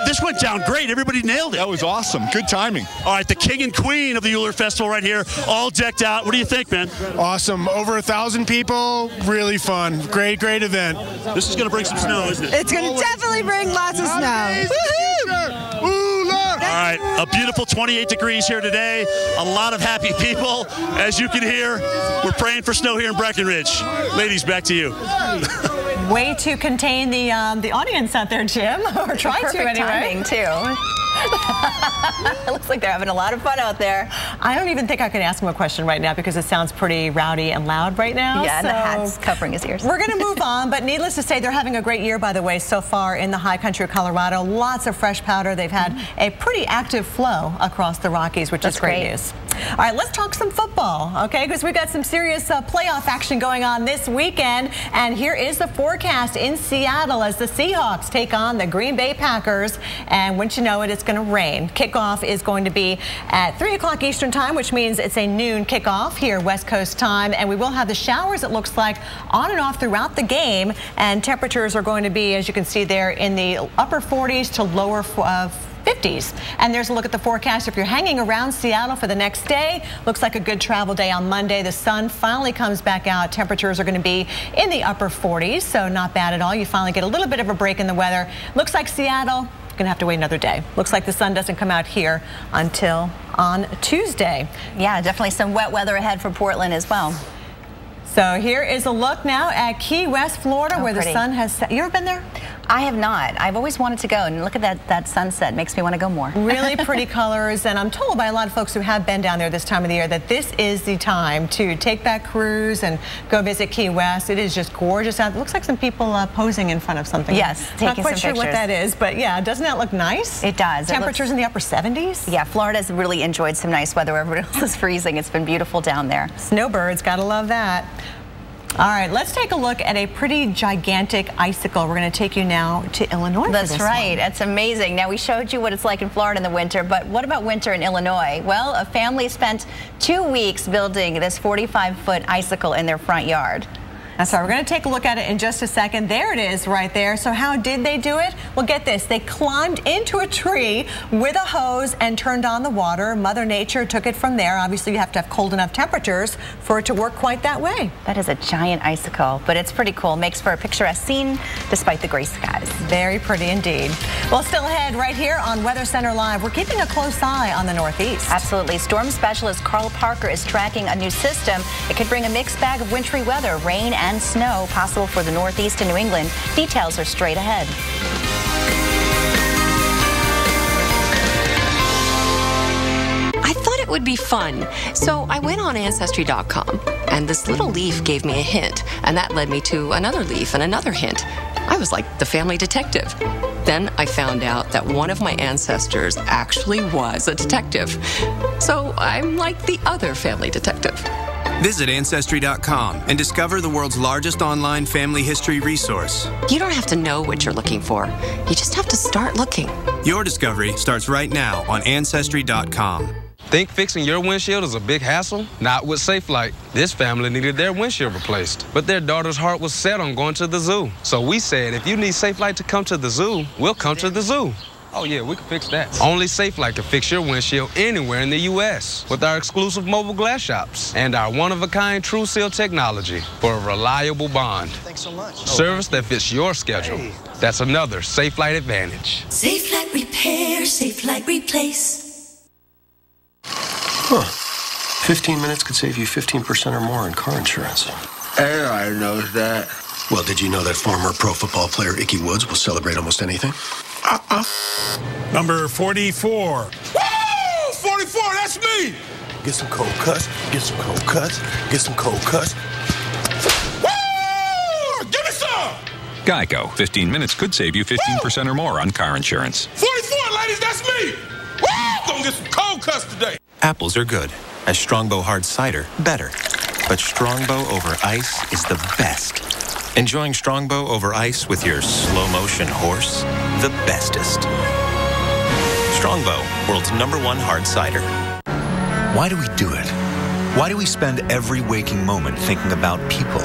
This went down great. Everybody nailed it. That was awesome. Good timing. All right, the king and queen of the Uller Festival right here, all decked out. What do you think, man? Awesome. Over 1,000 people. Really fun. Great event. This is gonna bring some snow, isn't it? It's gonna definitely bring lots of snow. All right, a beautiful 28 degrees here today. A lot of happy people. As you can hear, we're praying for snow here in Breckenridge. Ladies, back to you. Way to contain the audience out there, Jim, or try to anyway. Timing, too. It looks like they're having a lot of fun out there. I don't even think I can ask him a question right now because it sounds pretty rowdy and loud right now. Yeah, and the hat's covering his ears. We're going to move on, but needless to say, they're having a great year, by the way, so far in the high country of Colorado. Lots of fresh powder. They've had a pretty active flow across the Rockies, which is great news. All right, let's talk some football, okay? Because we've got some serious playoff action going on this weekend. And here is the forecast in Seattle as the Seahawks take on the Green Bay Packers. And wouldn't you know it, it's going to rain. Kickoff is going to be at 3 o'clock Eastern time, which means it's a noon kickoff here West Coast time. And we will have the showers, it looks like, on and off throughout the game. And temperatures are going to be, as you can see there, in the upper 40s to lower 50s. And there's a look at the forecast. If you're hanging around Seattle for the next day, looks like a good travel day on Monday. The sun finally comes back out. Temperatures are going to be in the upper 40s, so not bad at all. You finally get a little bit of a break in the weather. Looks like Seattle going to have to wait another day. Looks like the sun doesn't come out here until on Tuesday. Yeah, definitely some wet weather ahead for Portland as well. So here is a look now at Key West, Florida, where the sun has set. You ever been there? I have not. I've always wanted to go, and look at that sunset. Makes me want to go more. Really pretty colors, and I'm told by a lot of folks who have been down there this time of the year that this is the time to take that cruise and go visit Key West. It is just gorgeous out. It looks like some people posing in front of something. Yes, taking Not quite some sure pictures. what that is, but yeah, doesn't that look nice? It does. Temperatures in the upper 70s? Yeah, Florida's really enjoyed some nice weather. Everybody else is freezing. It's been beautiful down there. Snowbirds, gotta love that. All right, let's take a look at a pretty gigantic icicle. We're going to take you now to Illinois. That's right. That's amazing. Now, we showed you what it's like in Florida in the winter, but what about winter in Illinois? Well, a family spent 2 weeks building this 45-foot icicle in their front yard. That's right. We're going to take a look at it in just a second. There it is right there. So how did they do it? Well, get this. They climbed into a tree with a hose and turned on the water. Mother Nature took it from there. Obviously, you have to have cold enough temperatures for it to work quite that way. That is a giant icicle, but it's pretty cool. Makes for a picturesque scene despite the gray skies. Very pretty indeed. Well, still ahead right here on Weather Center Live, we're keeping a close eye on the Northeast. Absolutely. Storm specialist Carl Parker is tracking a new system. It could bring a mixed bag of wintry weather, rain, and snow possible for the Northeast and New England. Details are straight ahead. I thought it would be fun, so I went on Ancestry.com, and this little leaf gave me a hint, and that led me to another leaf and another hint. I was like the family detective. Then I found out that one of my ancestors actually was a detective. So I'm like the other family detective. Visit Ancestry.com and discover the world's largest online family history resource. You don't have to know what you're looking for. You just have to start looking. Your discovery starts right now on Ancestry.com. Think fixing your windshield is a big hassle? Not with Safelite. This family needed their windshield replaced, but their daughter's heart was set on going to the zoo. So we said, if you need Safelite to come to the zoo, we'll come to the zoo. Oh yeah, we can fix that. Only Safelite can fix your windshield anywhere in the U.S. with our exclusive mobile glass shops and our one-of-a-kind True Seal technology for a reliable bond. Thanks so much. Service that fits your schedule. Hey. That's another Safelite advantage. Safelite repair, Safelite replace. Huh. 15 minutes could save you 15% or more in car insurance. Everybody knows that. Well, did you know that former pro football player Ickey Woods will celebrate almost anything? Number 44. Woo! 44, that's me! Get some cold cuts, get some cold cuts, get some cold cuts. Woo! Give me some! Geico. 15 minutes could save you 15% or more on car insurance. 44, ladies, that's me! Woo! Gonna get some cold cuts today. Apples are good. As Strongbow Hard Cider, better. But Strongbow over ice is the best. Enjoying Strongbow over ice with your slow-motion horse? The bestest. Strongbow, world's #1 hard cider. Why do we do it? Why do we spend every waking moment thinking about people?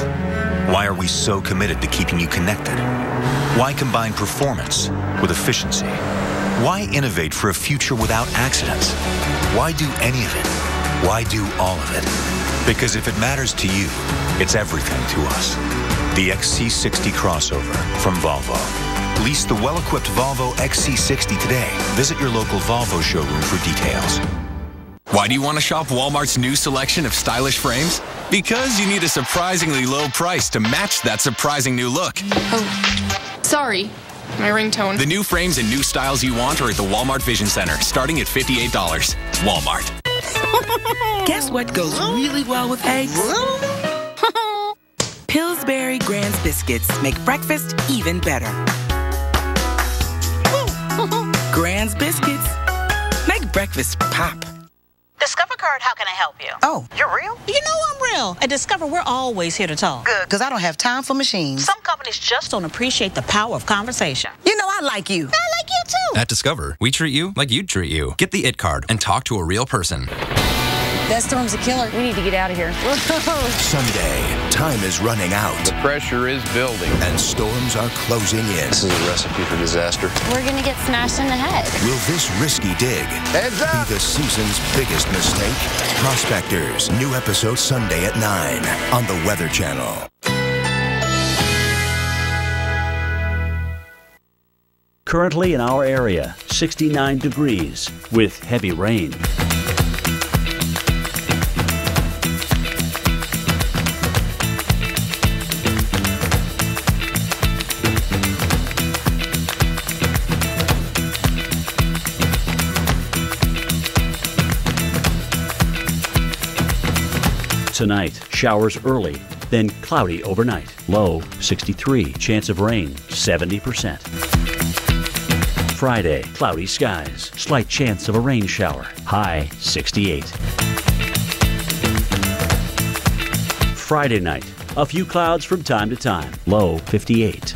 Why are we so committed to keeping you connected? Why combine performance with efficiency? Why innovate for a future without accidents? Why do any of it? Why do all of it? Because if it matters to you, it's everything to us. The XC60 crossover from Volvo. Lease the well-equipped Volvo XC60 today. Visit your local Volvo showroom for details. Why do you want to shop Walmart's new selection of stylish frames? Because you need a surprisingly low price to match that surprising new look. Oh, sorry. My ringtone. The new frames and new styles you want are at the Walmart Vision Center, starting at $58. Walmart. Guess what goes really well with eggs? Pillsbury Grand's biscuits make breakfast even better. Grand's biscuits make breakfast pop. Discover Card, how can I help you? Oh, you're real? You know I'm real. At Discover, we're always here to talk. Good. Because I don't have time for machines. Some companies just don't appreciate the power of conversation. You know I like you. I like you too. At Discover, we treat you like you'd treat you. Get the IT Card and talk to a real person. That storm's a killer. We need to get out of here. Someday, time is running out. The pressure is building. And storms are closing in. This is a recipe for disaster. We're going to get smashed in the head. Will this risky dig be the season's biggest mistake? Prospectors, new episode Sunday at 9 on the Weather Channel. Currently in our area, 69 degrees with heavy rain. Tonight, showers early, then cloudy overnight. Low 63, chance of rain 70%. Friday, cloudy skies, slight chance of a rain shower. High 68. Friday night, a few clouds from time to time. Low 58.